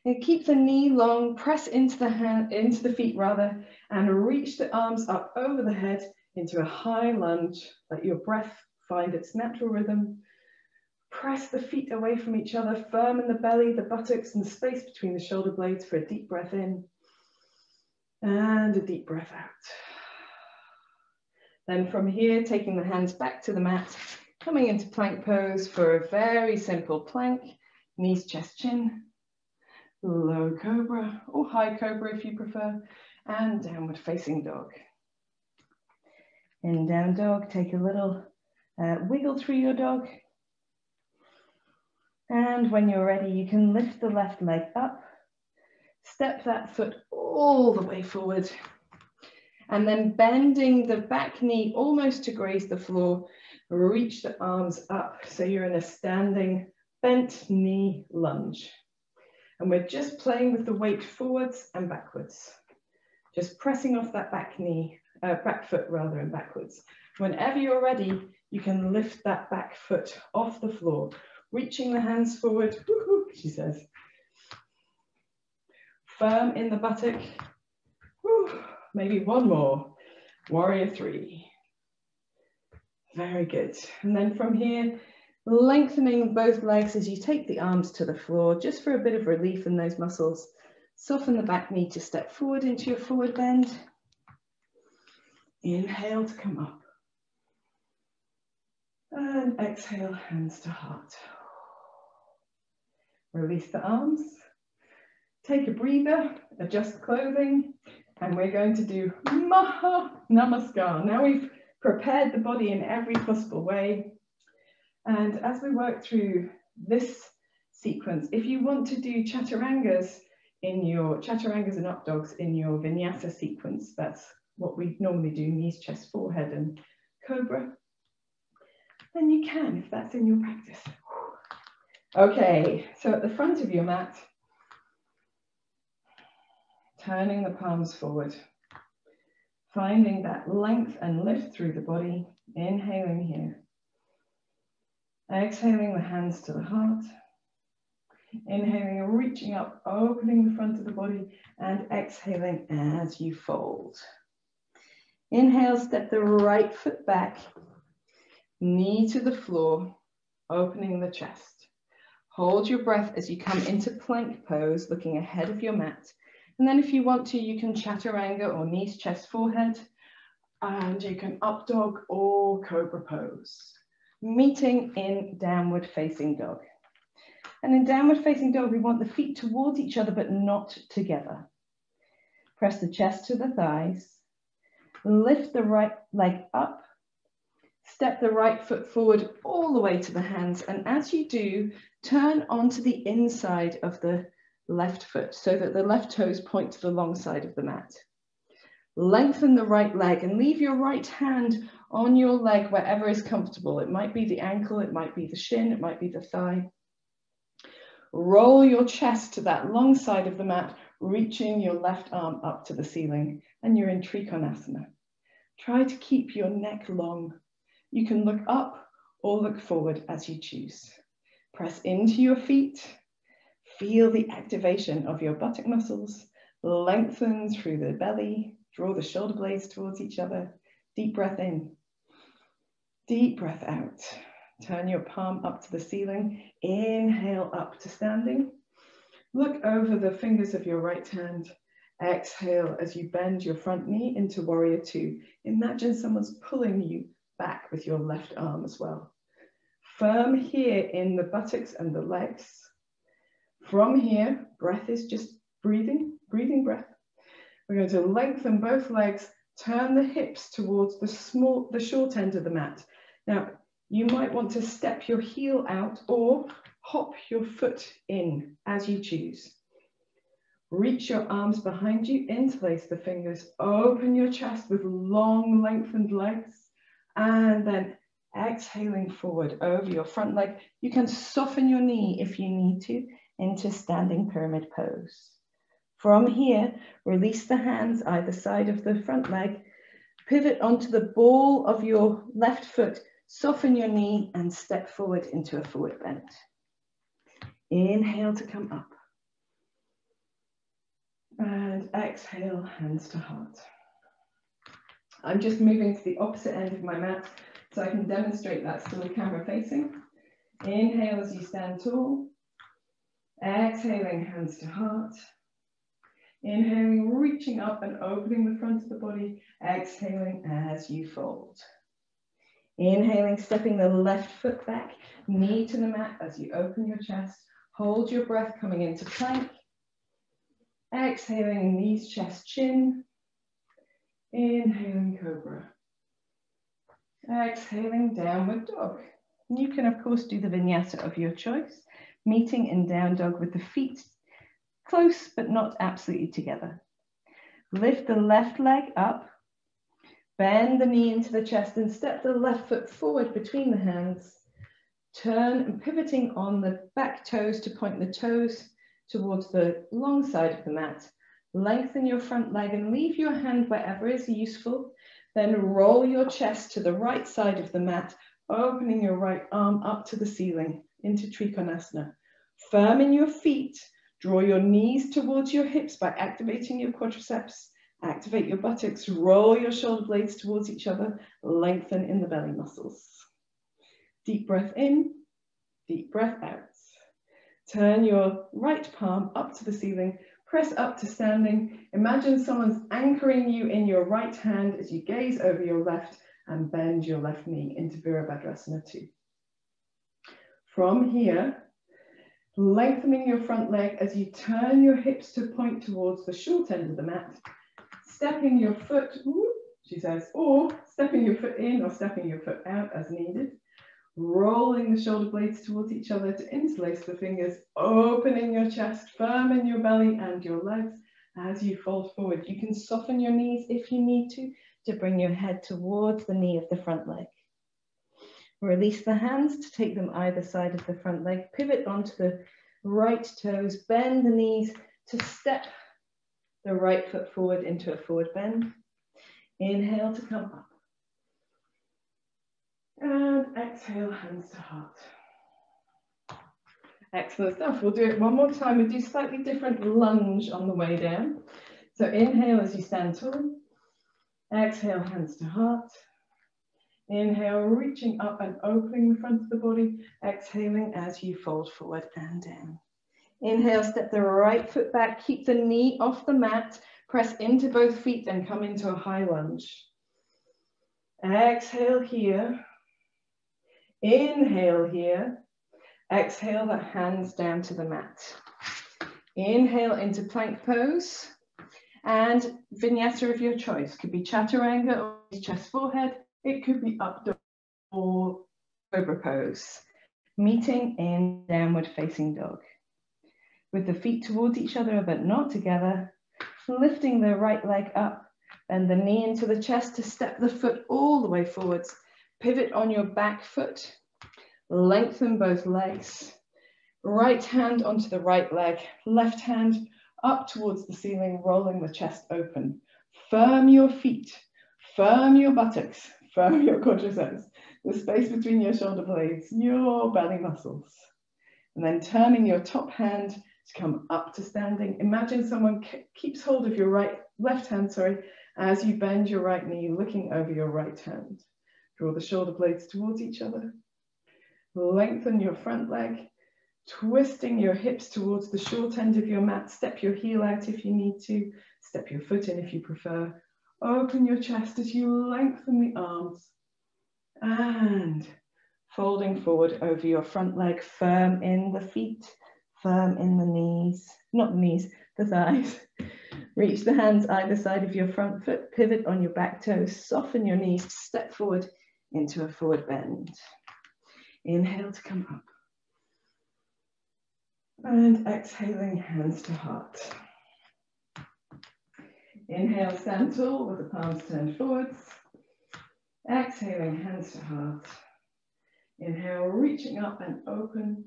And keep the knee long, press into the feet rather, and reach the arms up over the head into a high lunge. Let your breath find its natural rhythm. Press the feet away from each other, firm in the belly, the buttocks, and the space between the shoulder blades for a deep breath in. And a deep breath out. Then from here, taking the hands back to the mat, coming into plank pose for a very simple plank, knees, chest, chin, low cobra or high cobra if you prefer, and downward facing dog. In down dog, take a little wiggle through your dog. And when you're ready, you can lift the left leg up, step that foot all the way forward, and then bending the back knee almost to graze the floor, reach the arms up so you're in a standing bent knee lunge. And we're just playing with the weight forwards and backwards, just pressing off that back knee, back foot rather, and backwards. Whenever you're ready, you can lift that back foot off the floor, reaching the hands forward, woo-hoo, she says. Firm in the buttock. Woo. Maybe one more. Warrior 3. Very good. And then from here, lengthening both legs as you take the arms to the floor, just for a bit of relief in those muscles. Soften the back knee to step forward into your forward bend. Inhale to come up. And exhale, hands to heart. Release the arms. Take a breather, adjust clothing, and we're going to do Maha Namaskara. Now we've prepared the body in every possible way. And as we work through this sequence, if you want to do chaturangas and up dogs in your Vinyasa sequence, that's what we normally do, knees, chest, forehead, and cobra, then you can, if that's in your practice. Okay, so at the front of your mat, turning the palms forward, finding that length and lift through the body, inhaling here. Exhaling the hands to the heart. Inhaling and reaching up, opening the front of the body, and exhaling as you fold. Inhale, step the right foot back, knee to the floor, opening the chest. Hold your breath as you come into plank pose, looking ahead of your mat. And then if you want to, you can chaturanga or knees, chest, forehead, and you can up dog or cobra pose. Meeting in downward facing dog. And in downward facing dog, we want the feet towards each other, but not together. Press the chest to the thighs. Lift the right leg up. Step the right foot forward all the way to the hands. And as you do, turn onto the inside of the left foot so that the left toes point to the long side of the mat. Lengthen the right leg and leave your right hand on your leg wherever is comfortable. It might be the ankle, it might be the shin, it might be the thigh. Roll your chest to that long side of the mat, reaching your left arm up to the ceiling, and you're in Trikonasana. Try to keep your neck long. You can look up or look forward as you choose. Press into your feet. Feel the activation of your buttock muscles. Lengthen through the belly. Draw the shoulder blades towards each other. Deep breath in. Deep breath out. Turn your palm up to the ceiling. Inhale up to standing. Look over the fingers of your right hand. Exhale as you bend your front knee into Warrior 2. Imagine someone's pulling you back with your left arm as well. Firm here in the buttocks and the legs. From here, breath is just breathing breath. We're going to lengthen both legs, turn the hips towards the short end of the mat. Now, you might want to step your heel out or hop your foot in as you choose. Reach your arms behind you, interlace the fingers, open your chest with long lengthened legs, and then exhaling forward over your front leg. You can soften your knee if you need to into standing pyramid pose. From here, release the hands either side of the front leg, pivot onto the ball of your left foot, soften your knee and step forward into a forward bend. Inhale to come up. And exhale, hands to heart. I'm just moving to the opposite end of my mat so I can demonstrate that still camera facing. Inhale as you stand tall. Exhaling, hands to heart. Inhaling, reaching up and opening the front of the body. Exhaling as you fold. Inhaling, stepping the left foot back, knee to the mat as you open your chest. Hold your breath coming into plank. Exhaling, knees, chest, chin. Inhaling, cobra. Exhaling, downward dog. You can, of course, do the vinyasa of your choice, meeting in down dog with the feet close but not absolutely together. Lift the left leg up, bend the knee into the chest and step the left foot forward between the hands. Turn and pivoting on the back toes to point the toes towards the long side of the mat. Lengthen your front leg and leave your hand wherever is useful. Then roll your chest to the right side of the mat, opening your right arm up to the ceiling into Trikonasana. Firm in your feet. Draw your knees towards your hips by activating your quadriceps. Activate your buttocks. Roll your shoulder blades towards each other. Lengthen in the belly muscles. Deep breath in, deep breath out. Turn your right palm up to the ceiling. Press up to standing. Imagine someone's anchoring you in your right hand as you gaze over your left and bend your left knee into Virabhadrasana 2. From here, lengthening your front leg as you turn your hips to point towards the short end of the mat, stepping your foot, she says, or stepping your foot in or stepping your foot out as needed, rolling the shoulder blades towards each other to interlace the fingers, opening your chest, firm in your belly and your legs as you fold forward. You can soften your knees if you need to bring your head towards the knee of the front leg. Release the hands to take them either side of the front leg. Pivot onto the right toes. Bend the knees to step the right foot forward into a forward bend. Inhale to come up. And exhale, hands to heart. Excellent stuff. We'll do it one more time. We'll do slightly different lunge on the way down. So inhale as you stand tall. Exhale, hands to heart. Inhale, reaching up and opening the front of the body. Exhaling as you fold forward and down. Inhale, step the right foot back. Keep the knee off the mat. Press into both feet and come into a high lunge. Exhale here. Inhale here. Exhale the hands down to the mat. Inhale into plank pose. And vinyasa of your choice. Could be chaturanga or chest forehead. It could be up dog or cobra pose. Meeting in downward facing dog. With the feet towards each other but not together. Lifting the right leg up. Bend the knee into the chest to step the foot all the way forwards. Pivot on your back foot. Lengthen both legs. Right hand onto the right leg. Left hand up towards the ceiling, rolling the chest open. Firm your feet. Firm your buttocks. Firm your quadriceps. The space between your shoulder blades, your belly muscles. And then turning your top hand to come up to standing. Imagine someone keeps hold of your left hand, as you bend your right knee, looking over your right hand. Draw the shoulder blades towards each other. Lengthen your front leg, twisting your hips towards the short end of your mat. Step your heel out if you need to. Step your foot in if you prefer. Open your chest as you lengthen the arms. And folding forward over your front leg, firm in the feet, firm in the knees, not the knees, the thighs. Reach the hands either side of your front foot, pivot on your back toes, soften your knees, step forward into a forward bend. Inhale to come up. And exhaling, hands to heart. Inhale, stand tall with the palms turned forwards. Exhaling, hands to heart. Inhale, reaching up and open.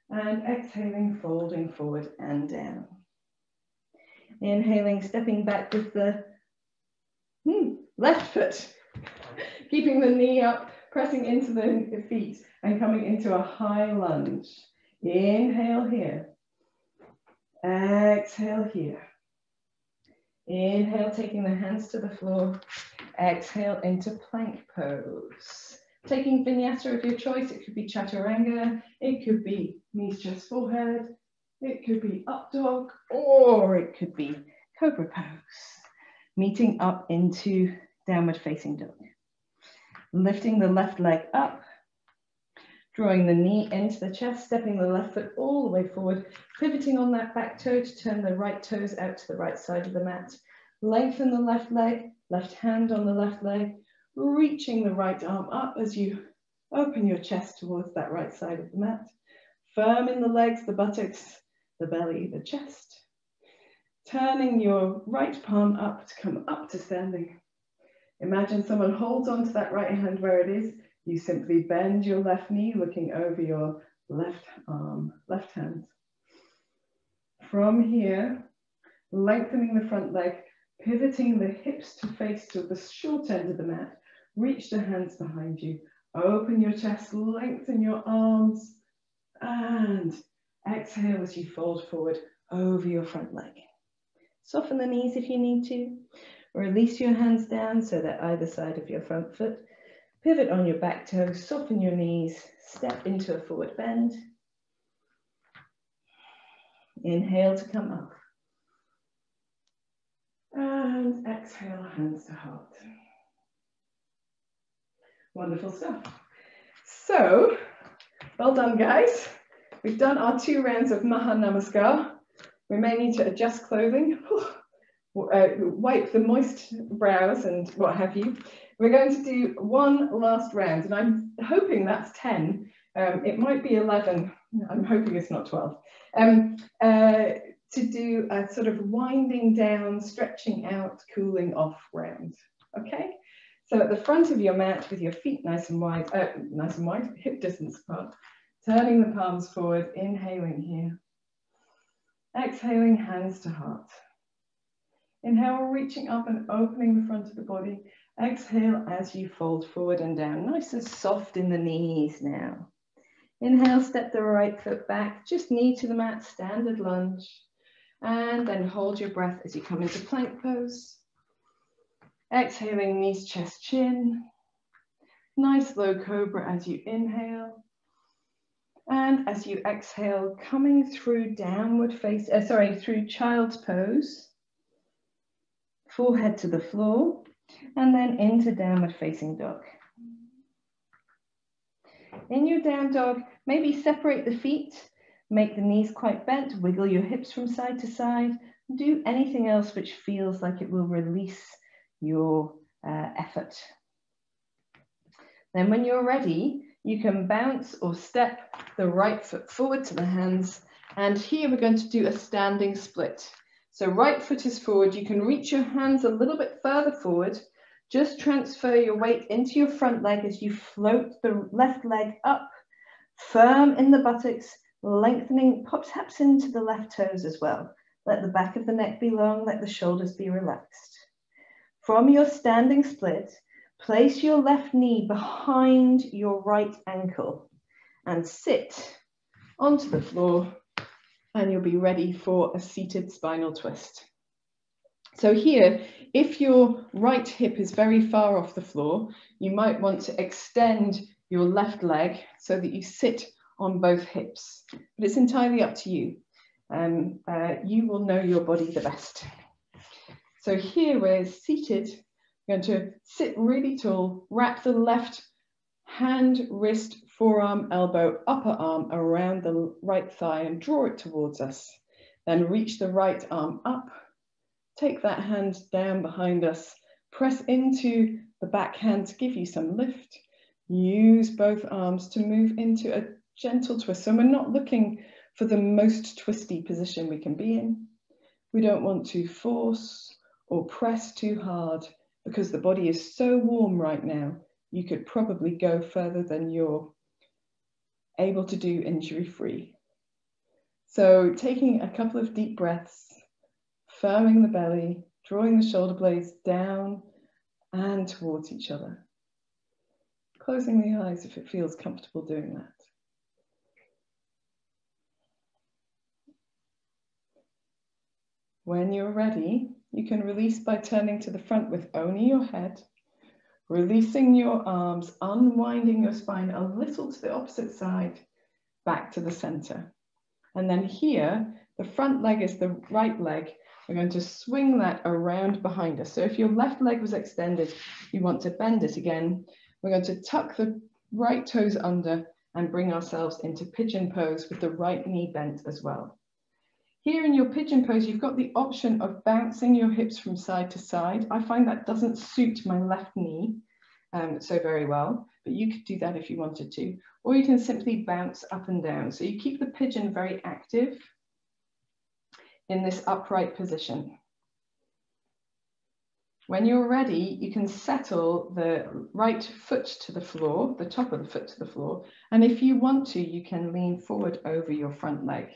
And exhaling, folding forward and down. Inhaling, stepping back with the left foot. Keeping the knee up, pressing into the feet and coming into a high lunge. Inhale here. Exhale here. Inhale, taking the hands to the floor. Exhale into plank pose. Taking vinyasa of your choice. It could be chaturanga. It could be knees, chest, forehead. It could be up dog, or it could be Cobra pose. Meeting up into downward facing dog. Lifting the left leg up, drawing the knee into the chest, stepping the left foot all the way forward, pivoting on that back toe to turn the right toes out to the right side of the mat. Lengthen the left leg, left hand on the left leg, reaching the right arm up as you open your chest towards that right side of the mat. Firm in the legs, the buttocks, the belly, the chest. Turning your right palm up to come up to standing. Imagine someone holds onto that right hand where it is. You simply bend your left knee, looking over your left arm, left hand. From here, lengthening the front leg, pivoting the hips to face to the short end of the mat. Reach the hands behind you. Open your chest, lengthen your arms, and exhale as you fold forward over your front leg. Soften the knees if you need to. Release your hands down so they're either side of your front foot. Pivot on your back toe, soften your knees, step into a forward bend. Inhale to come up. And exhale, hands to heart. Wonderful stuff. So, well done, guys. We've done our 2 rounds of Maha Namaskara. We may need to adjust clothing, wipe the moist brows and what have you. We're going to do 1 last round, and I'm hoping that's 10. It might be 11. I'm hoping it's not 12. To do a sort of winding down, stretching out, cooling off round. Okay? So at the front of your mat with your feet nice and wide, hip distance apart, turning the palms forward, inhaling here. Exhaling, hands to heart. Inhale, reaching up and opening the front of the body. Exhale as you fold forward and down, nice and soft in the knees now. Inhale, step the right foot back, just knee to the mat, standard lunge. And then hold your breath as you come into plank pose. Exhaling, knees, chest, chin. Nice low cobra as you inhale. And as you exhale, coming through through child's pose. Forehead to the floor, and then into downward facing dog. In your down dog, maybe separate the feet, make the knees quite bent, wiggle your hips from side to side, do anything else which feels like it will release your effort. Then when you're ready, you can bounce or step the right foot forward to the hands, and here we're going to do a standing split. So right foot is forward, you can reach your hands a little bit further forward, just transfer your weight into your front leg as you float the left leg up, firm in the buttocks, lengthening perhaps into the left toes as well. Let the back of the neck be long, let the shoulders be relaxed. From your standing split, place your left knee behind your right ankle and sit onto the floor, and you'll be ready for a seated spinal twist. So here, if your right hip is very far off the floor, you might want to extend your left leg so that you sit on both hips, but it's entirely up to you. You will know your body the best. So here we're seated. We're going to sit really tall, wrap the left hand, wrist, forearm, elbow, upper arm around the right thigh and draw it towards us. Then reach the right arm up, take that hand down behind us, press into the back hand to give you some lift. Use both arms to move into a gentle twist. So we're not looking for the most twisty position we can be in. We don't want to force or press too hard because the body is so warm right now. You could probably go further than you're able to do injury-free. So taking a couple of deep breaths, firming the belly, drawing the shoulder blades down and towards each other. Closing the eyes if it feels comfortable doing that. When you're ready, you can release by turning to the front with only your head, releasing your arms, unwinding your spine a little to the opposite side, back to the center. And then here, The front leg is the right leg. We're going to swing that around behind us. So if your left leg was extended, you want to bend it again. We're going to tuck the right toes under and bring ourselves into pigeon pose with the right knee bent as well. Here in your pigeon pose, you've got the option of bouncing your hips from side to side. I find that doesn't suit my left knee so very well, but you could do that if you wanted to, or you can simply bounce up and down. So you keep the pigeon very active in this upright position. When you're ready, you can settle the right foot to the floor, the top of the foot to the floor. And if you want to, you can lean forward over your front leg,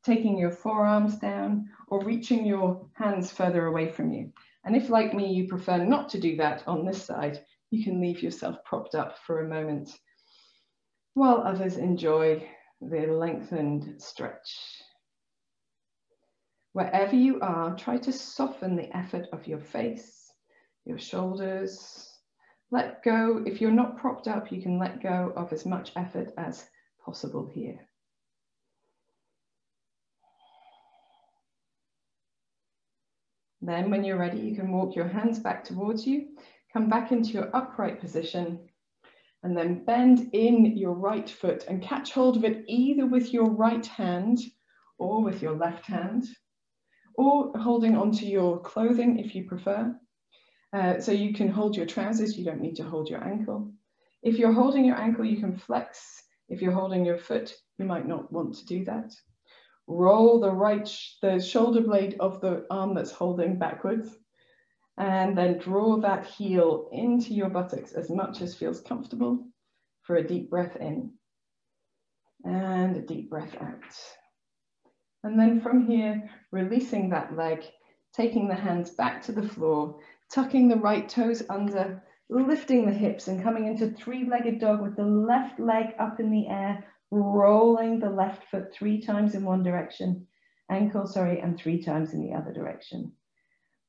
taking your forearms down or reaching your hands further away from you. And if, like me, you prefer not to do that on this side, you can leave yourself propped up for a moment while others enjoy the lengthened stretch. Wherever you are, try to soften the effort of your face, your shoulders. Let go. If you're not propped up, you can let go of as much effort as possible here. Then when you're ready, you can walk your hands back towards you, come back into your upright position, and then bend in your right foot and catch hold of it either with your right hand or with your left hand, or holding onto your clothing if you prefer. So you can hold your trousers, you don't need to hold your ankle. If you're holding your ankle, you can flex. If you're holding your foot, you might not want to do that. Roll the shoulder blade of the arm that's holding backwards, and then draw that heel into your buttocks as much as feels comfortable for a deep breath in and a deep breath out. And then from here, releasing that leg, taking the hands back to the floor, tucking the right toes under, lifting the hips and coming into three-legged dog with the left leg up in the air, rolling the left foot 3 times in one direction, and 3 times in the other direction.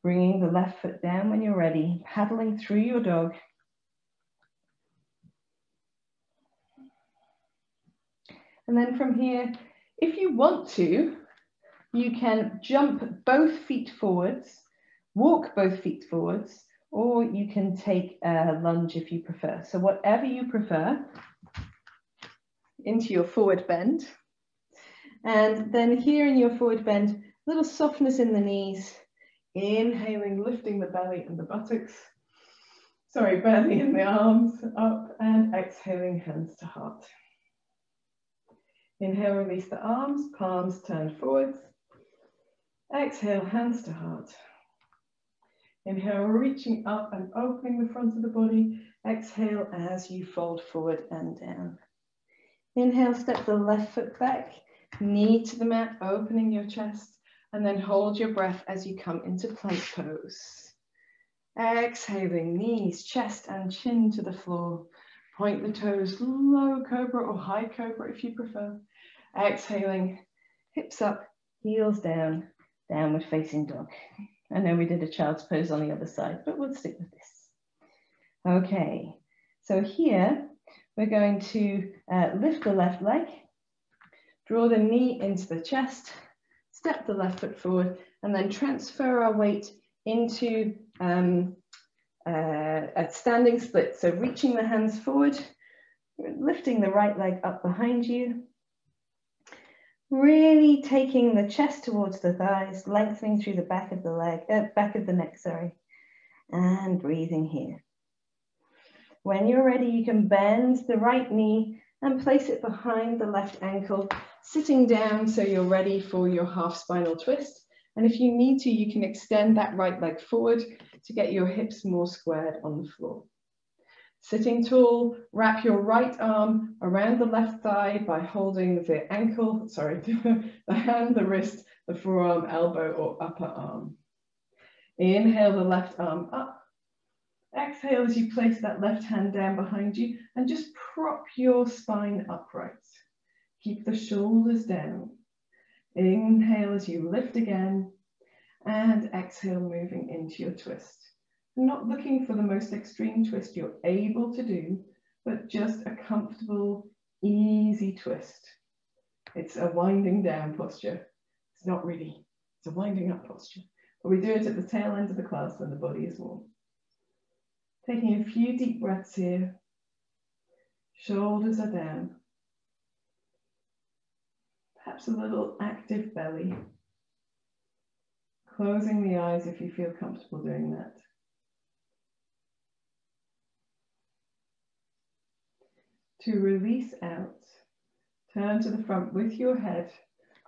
Bringing the left foot down when you're ready, paddling through your dog. And then from here, if you want to, you can jump both feet forwards, walk both feet forwards, or you can take a lunge if you prefer. So whatever you prefer, into your forward bend. And then here in your forward bend, a little softness in the knees, inhaling, lifting the belly and the buttocks. Sorry, belly and the arms up, and exhaling, hands to heart. Inhale, release the arms, palms turned forwards. Exhale, hands to heart. Inhale, reaching up and opening the front of the body. Exhale as you fold forward and down. Inhale, step the left foot back, knee to the mat, opening your chest, and then hold your breath as you come into plank pose. Exhaling, knees, chest and chin to the floor. Point the toes, low cobra or high cobra if you prefer. Exhaling, hips up, heels down, downward facing dog. I know we did a child's pose on the other side, but we'll stick with this. Okay, so here we're going to lift the left leg, draw the knee into the chest, step the left foot forward, and then transfer our weight into a standing split. So reaching the hands forward, lifting the right leg up behind you, really taking the chest towards the thighs, lengthening through the back of the leg, back of the neck, sorry, and breathing here. When you're ready, you can bend the right knee and place it behind the left ankle, sitting down so you're ready for your half spinal twist. And if you need to, you can extend that right leg forward to get your hips more squared on the floor. Sitting tall, wrap your right arm around the left thigh by holding the ankle, sorry, the hand, the wrist, the forearm, elbow, or upper arm. Inhale the left arm up. Exhale as you place that left hand down behind you and just prop your spine upright. Keep the shoulders down. Inhale as you lift again, and exhale, moving into your twist. Not looking for the most extreme twist you're able to do, but just a comfortable, easy twist. It's a winding down posture. It's not really, it's a winding up posture. But we do it at the tail end of the class when the body is warm. Taking a few deep breaths here. Shoulders are down. Perhaps a little active belly. Closing the eyes if you feel comfortable doing that. To release out, turn to the front with your head,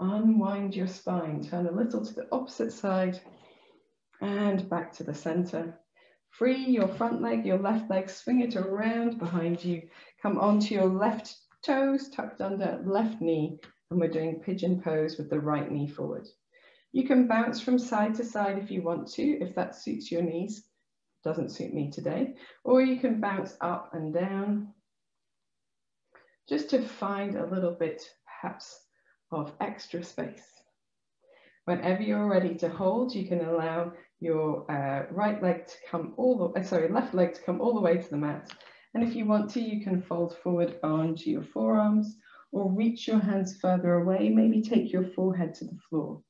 unwind your spine, turn a little to the opposite side and back to the center. Free your front leg, your left leg, swing it around behind you. Come onto your left toes, tucked under left knee, and we're doing pigeon pose with the right knee forward. You can bounce from side to side if you want to, if that suits your knees. Doesn't suit me today. Or you can bounce up and down, just to find a little bit, perhaps, of extra space. Whenever you're ready to hold, you can allow your left leg to come all the way to the mat. And if you want to, you can fold forward onto your forearms or reach your hands further away, maybe take your forehead to the floor.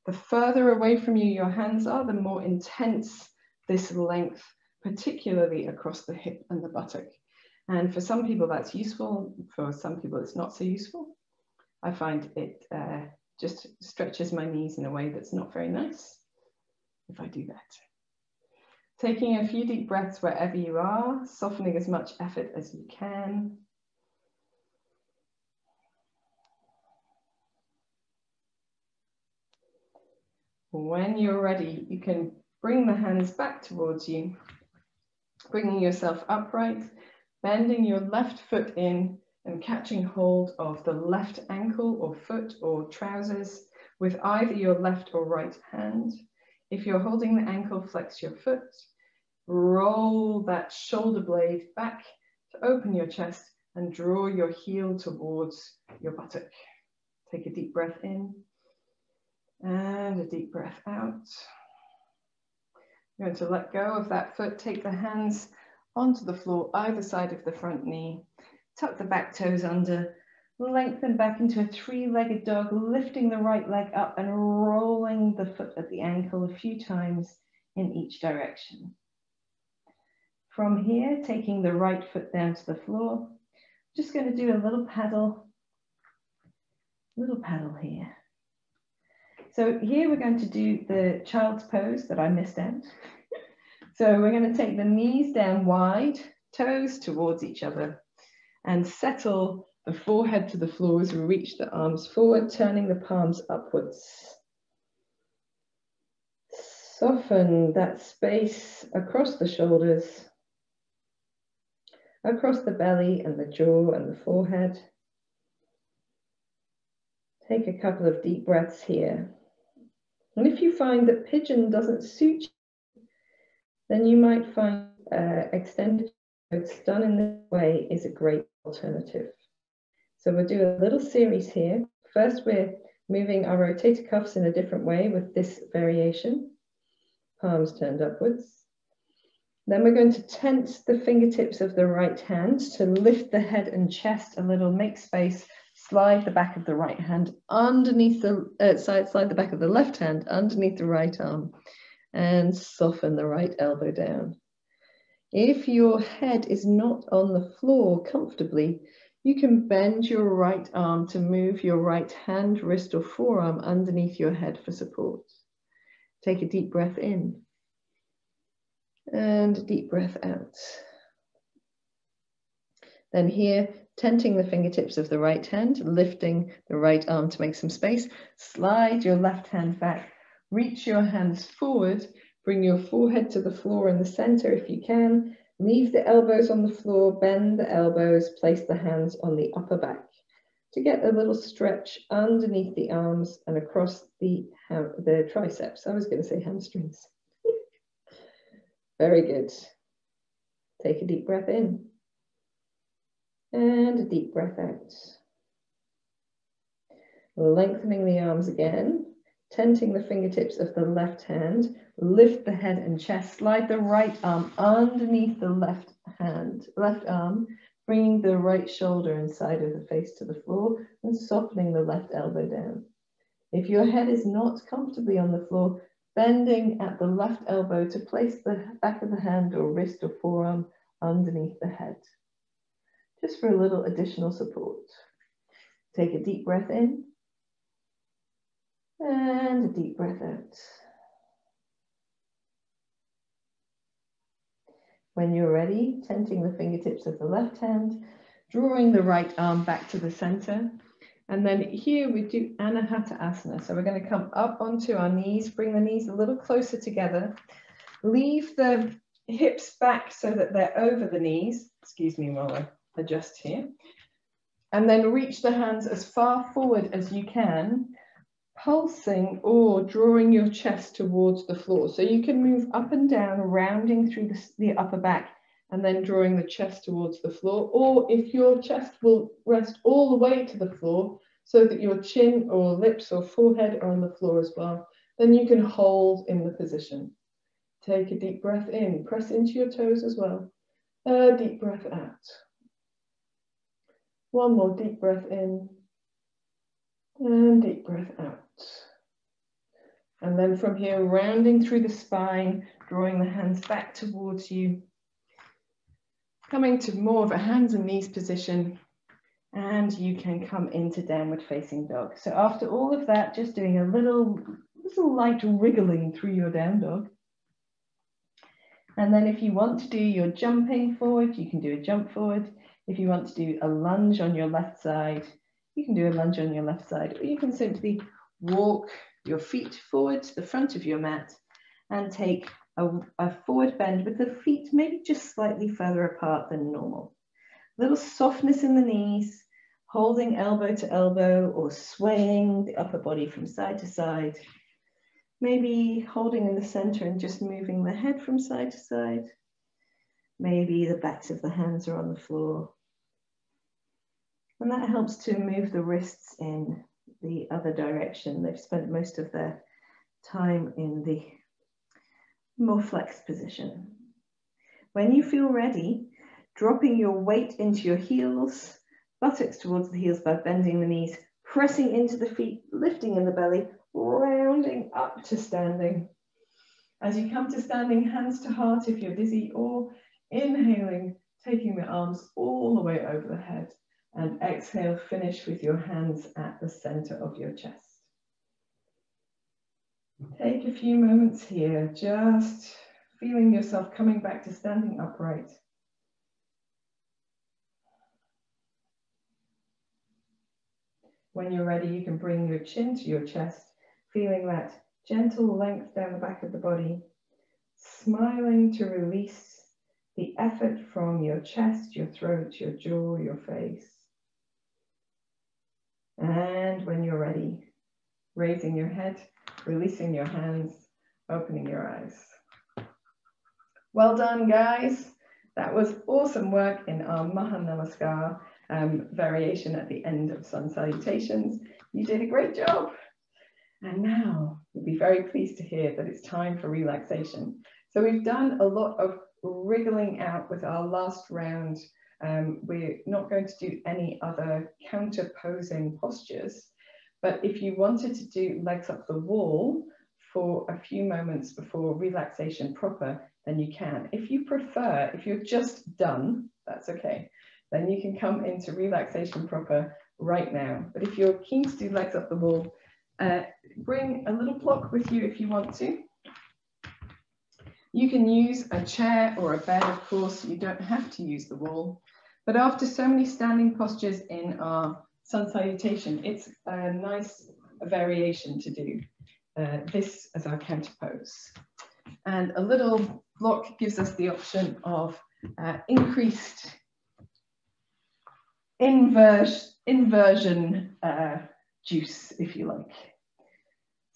The further away from you your hands are, the more intense this length, particularly across the hip and the buttock. And for some people that's useful, for some people it's not so useful. I find it just stretches my knees in a way that's not very nice if I do that. Taking a few deep breaths wherever you are, softening as much effort as you can. When you're ready, you can bring the hands back towards you, bringing yourself upright, bending your left foot in and catching hold of the left ankle or foot or trousers with either your left or right hand. If you're holding the ankle, flex your foot, roll that shoulder blade back to open your chest and draw your heel towards your buttock. Take a deep breath in and a deep breath out. You're going to let go of that foot, take the hands onto the floor, either side of the front knee, tuck the back toes under, lengthen back into a three-legged dog, lifting the right leg up and rolling the foot at the ankle a few times in each direction. From here, taking the right foot down to the floor, just going to do a little paddle here. So here we're going to do the child's pose that I missed out. So we're going to take the knees down wide, toes towards each other, and settle the forehead to the floor as we reach the arms forward, turning the palms upwards. Soften that space across the shoulders, across the belly and the jaw and the forehead. Take a couple of deep breaths here. And if you find that pigeon doesn't suit you, then you might find extended pose done in this way is a great alternative. So we'll do a little series here. First, we're moving our rotator cuffs in a different way with this variation. Palms turned upwards. Then we're going to tense the fingertips of the right hand to lift the head and chest a little, make space. Slide the back of the right hand underneath the slide the back of the left hand underneath the right arm and soften the right elbow down. If your head is not on the floor comfortably, you can bend your right arm to move your right hand, wrist, or forearm underneath your head for support. Take a deep breath in and a deep breath out. Then here, tenting the fingertips of the right hand, lifting the right arm to make some space. Slide your left hand back, reach your hands forward, bring your forehead to the floor in the center if you can. Leave the elbows on the floor, bend the elbows, place the hands on the upper back to get a little stretch underneath the arms and across the triceps. I was going to say hamstrings. Very good. Take a deep breath in. And a deep breath out. Lengthening the arms again, tenting the fingertips of the left hand, lift the head and chest, slide the right arm underneath the left arm, bringing the right shoulder and side of the face to the floor and softening the left elbow down. If your head is not comfortably on the floor, bending at the left elbow to place the back of the hand or wrist or forearm underneath the head, just for a little additional support. Take a deep breath in and a deep breath out. When you're ready, tenting the fingertips of the left hand, drawing the right arm back to the center. And then here we do Anahata Asana. So we're going to come up onto our knees, bring the knees a little closer together, leave the hips back so that they're over the knees. Excuse me while I adjust here. And then reach the hands as far forward as you can, pulsing or drawing your chest towards the floor. So you can move up and down, rounding through the upper back and then drawing the chest towards the floor. Or if your chest will rest all the way to the floor so that your chin or lips or forehead are on the floor as well, then you can hold in the position. Take a deep breath in, press into your toes as well. A deep breath out. One more deep breath in and deep breath out. And then from here, rounding through the spine, drawing the hands back towards you, coming to more of a hands and knees position, and you can come into downward facing dog. So after all of that, just doing a little light wriggling through your down dog. And then if you want to do your jumping forward, you can do a jump forward. If you want to do a lunge on your left side, you can do a lunge on your left side, or you can simply walk your feet forward to the front of your mat and take a forward bend with the feet maybe just slightly further apart than normal. Little softness in the knees, holding elbow to elbow or swaying the upper body from side to side. Maybe holding in the center and just moving the head from side to side. Maybe the backs of the hands are on the floor. And that helps to move the wrists in the other direction. They've spent most of their time in the more flexed position. When you feel ready, dropping your weight into your heels, buttocks towards the heels by bending the knees, pressing into the feet, lifting in the belly, rounding up to standing. As you come to standing, hands to heart if you're dizzy, or inhaling, taking the arms all the way over the head, and exhale, finish with your hands at the center of your chest. Take a few moments here, just feeling yourself coming back to standing upright. When you're ready, you can bring your chin to your chest, feeling that gentle length down the back of the body, smiling to release the effort from your chest, your throat, your jaw, your face. And when you're ready, raising your head, releasing your hands, opening your eyes. Well done, guys. That was awesome work in our Maha Namaskara variation at the end of Sun Salutations. You did a great job. And now you'll be very pleased to hear that it's time for relaxation. So we've done a lot of wriggling out with our last round. We're not going to do any other counter posing postures, but if you wanted to do legs up the wall for a few moments before relaxation proper, then you can. If you prefer, if you're just done, that's okay. Then you can come into relaxation proper right now. But if you're keen to do legs up the wall, bring a little block with you if you want to. You can use a chair or a bed, of course. You don't have to use the wall. But after so many standing postures in our Sun Salutation, it's a nice variation to do this as our counter pose. And a little block gives us the option of increased inversion juice, if you like.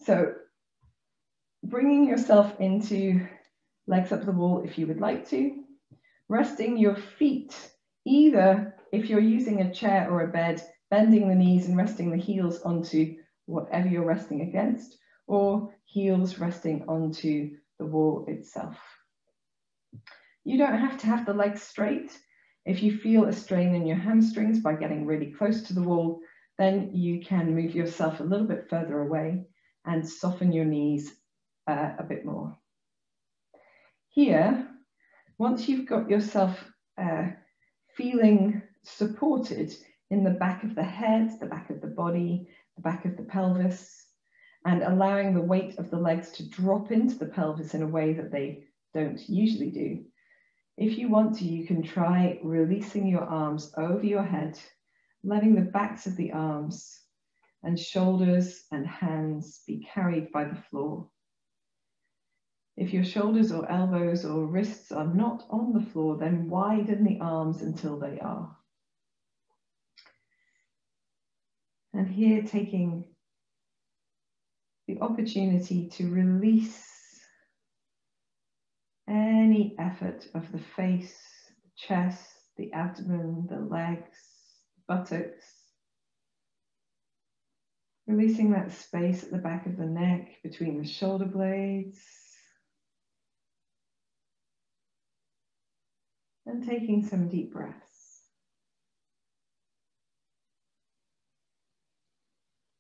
So bringing yourself into legs up the wall if you would like to, resting your feet, either if you're using a chair or a bed, bending the knees and resting the heels onto whatever you're resting against, or heels resting onto the wall itself. You don't have to have the legs straight. If you feel a strain in your hamstrings by getting really close to the wall, then you can move yourself a little bit further away and soften your knees a bit more. Here, once you've got yourself feeling supported in the back of the head, the back of the body, the back of the pelvis, and allowing the weight of the legs to drop into the pelvis in a way that they don't usually do. If you want to, you can try releasing your arms over your head, letting the backs of the arms and shoulders and hands be carried by the floor. If your shoulders or elbows or wrists are not on the floor, then widen the arms until they are. And here, taking the opportunity to release any effort of the face, the chest, the abdomen, the legs, buttocks. Releasing that space at the back of the neck, between the shoulder blades. And taking some deep breaths.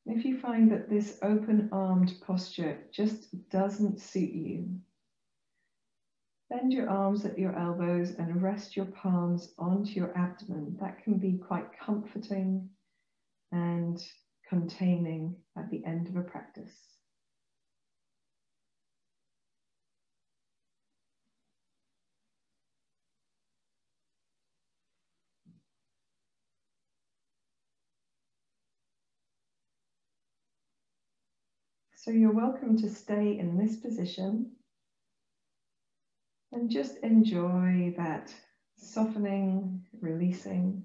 If you find that this open-armed posture just doesn't suit you, bend your arms at your elbows and rest your palms onto your abdomen. That can be quite comforting and containing at the end of a practice. So you're welcome to stay in this position and just enjoy that softening, releasing.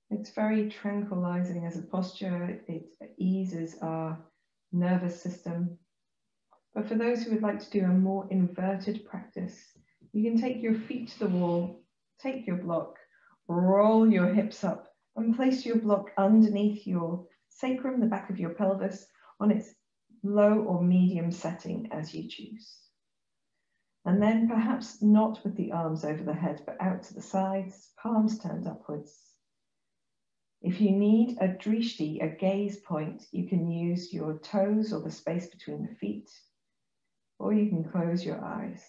It's very tranquilizing as a posture. It eases our nervous system. But for those who would like to do a more inverted practice, you can take your feet to the wall, take your block, roll your hips up, and place your block underneath your sacrum, the back of your pelvis, on its low or medium setting as you choose. And then perhaps not with the arms over the head, but out to the sides, palms turned upwards. If you need a drishti, a gaze point, you can use your toes or the space between the feet, or you can close your eyes.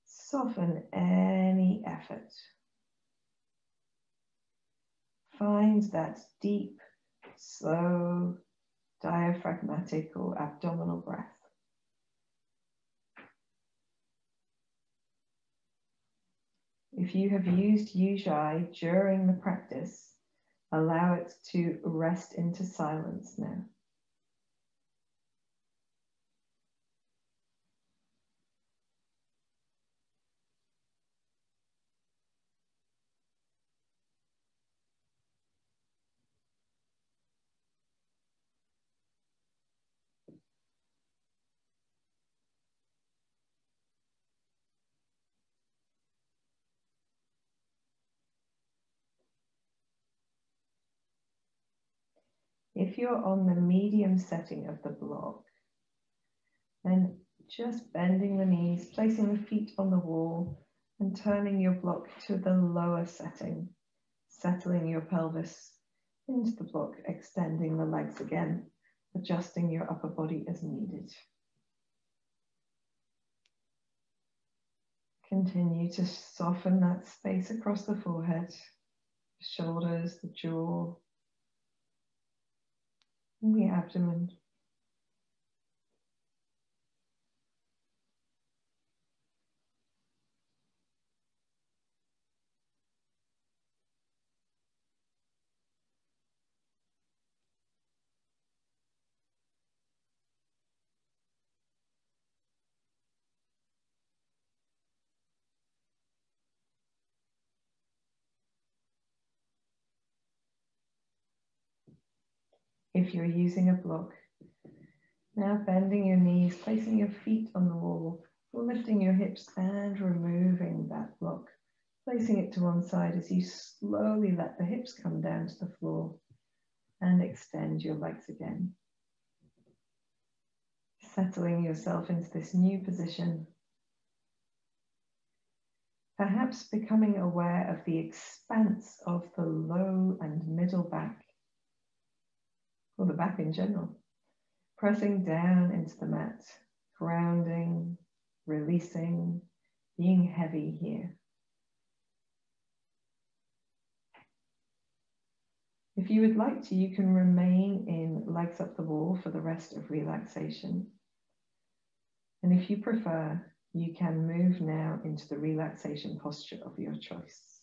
Soften any effort. Find that deep, slow, diaphragmatic or abdominal breath. If you have used Ujjayi during the practice, allow it to rest into silence now. If you're on the medium setting of the block, then just bending the knees, placing the feet on the wall and turning your block to the lower setting, settling your pelvis into the block, extending the legs again, adjusting your upper body as needed. Continue to soften that space across the forehead, the shoulders, the jaw, and the abdomen. If you're using a block, now bending your knees, placing your feet on the wall, lifting your hips and removing that block, placing it to one side as you slowly let the hips come down to the floor and extend your legs again. Settling yourself into this new position. Perhaps becoming aware of the expanse of the low and middle back, or the back in general. Pressing down into the mat, grounding, releasing, being heavy here. If you would like to, you can remain in legs up the wall for the rest of relaxation. And if you prefer, you can move now into the relaxation posture of your choice.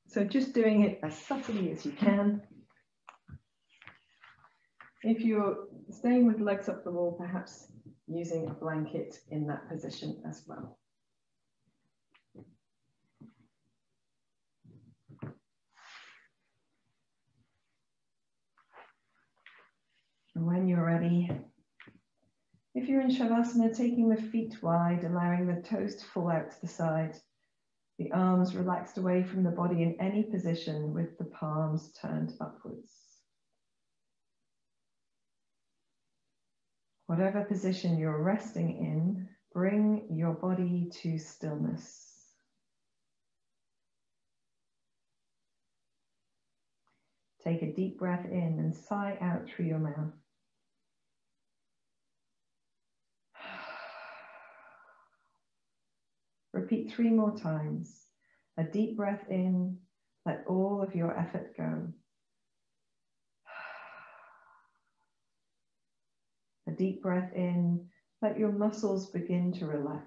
So just doing it as subtly as you can. If you're staying with legs up the wall, perhaps using a blanket in that position as well. And when you're ready, if you're in Shavasana, taking the feet wide, allowing the toes to fall out to the side, the arms relaxed away from the body in any position with the palms turned upwards. Whatever position you're resting in, bring your body to stillness. Take a deep breath in and sigh out through your mouth. Repeat 3 more times. A deep breath in, let all of your effort go. A deep breath in, let your muscles begin to relax.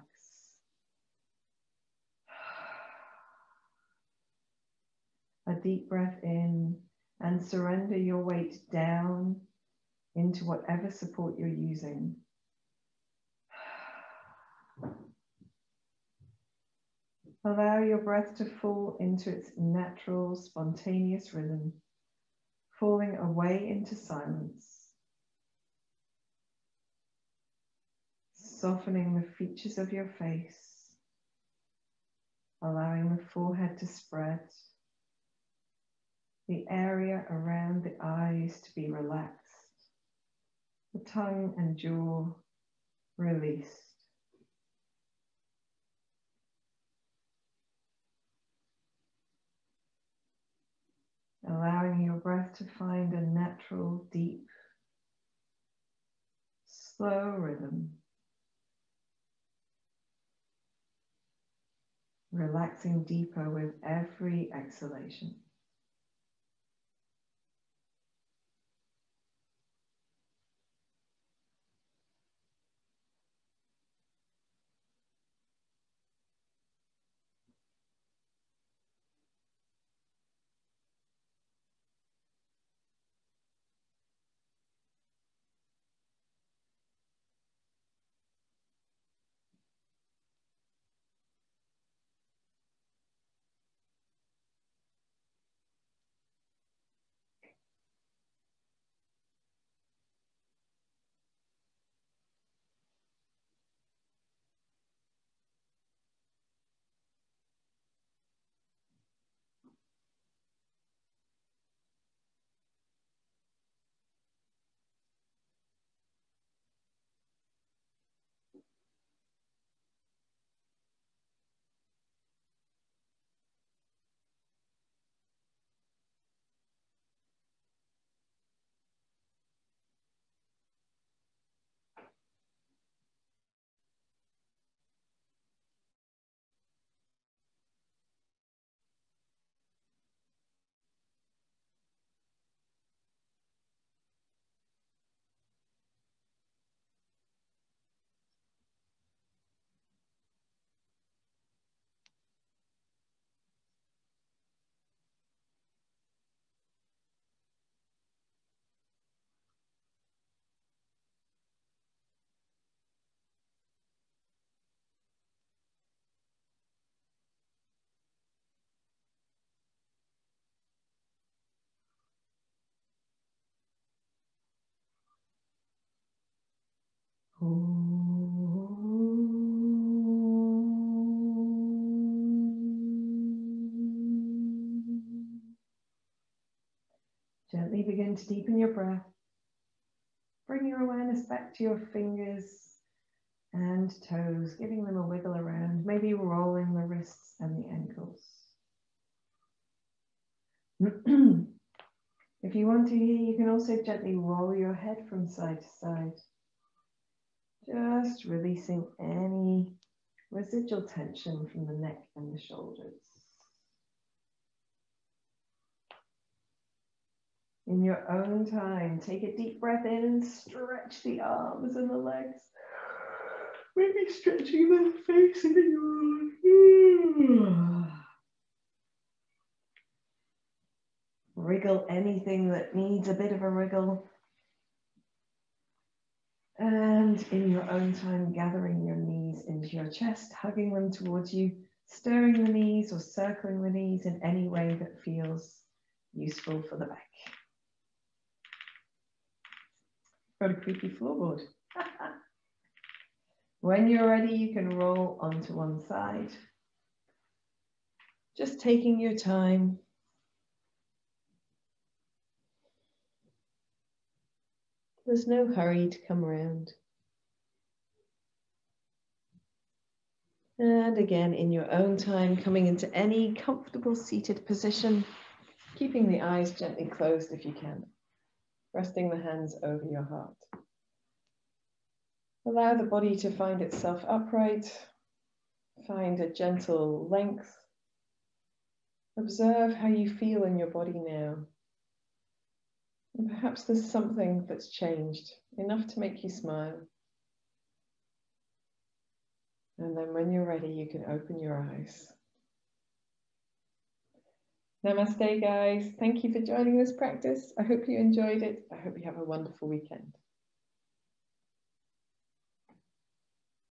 A deep breath in and surrender your weight down into whatever support you're using. Allow your breath to fall into its natural, spontaneous rhythm, falling away into silence. Softening the features of your face, allowing the forehead to spread, the area around the eyes to be relaxed, the tongue and jaw released. Allowing your breath to find a natural, deep, slow rhythm. Relaxing deeper with every exhalation. Gently begin to deepen your breath. Bring your awareness back to your fingers and toes, giving them a wiggle around, maybe rolling the wrists and the ankles. If you want to here, you can also gently roll your head from side to side, just releasing any residual tension from the neck and the shoulders. In your own time, take a deep breath in and stretch the arms and the legs. Maybe stretching the face and the yawn. Wriggle anything that needs a bit of a wriggle. And in your own time, gathering your knees into your chest, hugging them towards you, stirring the knees or circling the knees in any way that feels useful for the back. Got a creaky floorboard. When you're ready, you can roll onto one side. Just taking your time. There's no hurry to come around. And again, in your own time, coming into any comfortable seated position, keeping the eyes gently closed if you can, resting the hands over your heart. Allow the body to find itself upright, find a gentle length. Observe how you feel in your body now. And perhaps there's something that's changed, enough to make you smile. And then when you're ready, you can open your eyes. Namaste, guys. Thank you for joining this practice. I hope you enjoyed it. I hope you have a wonderful weekend.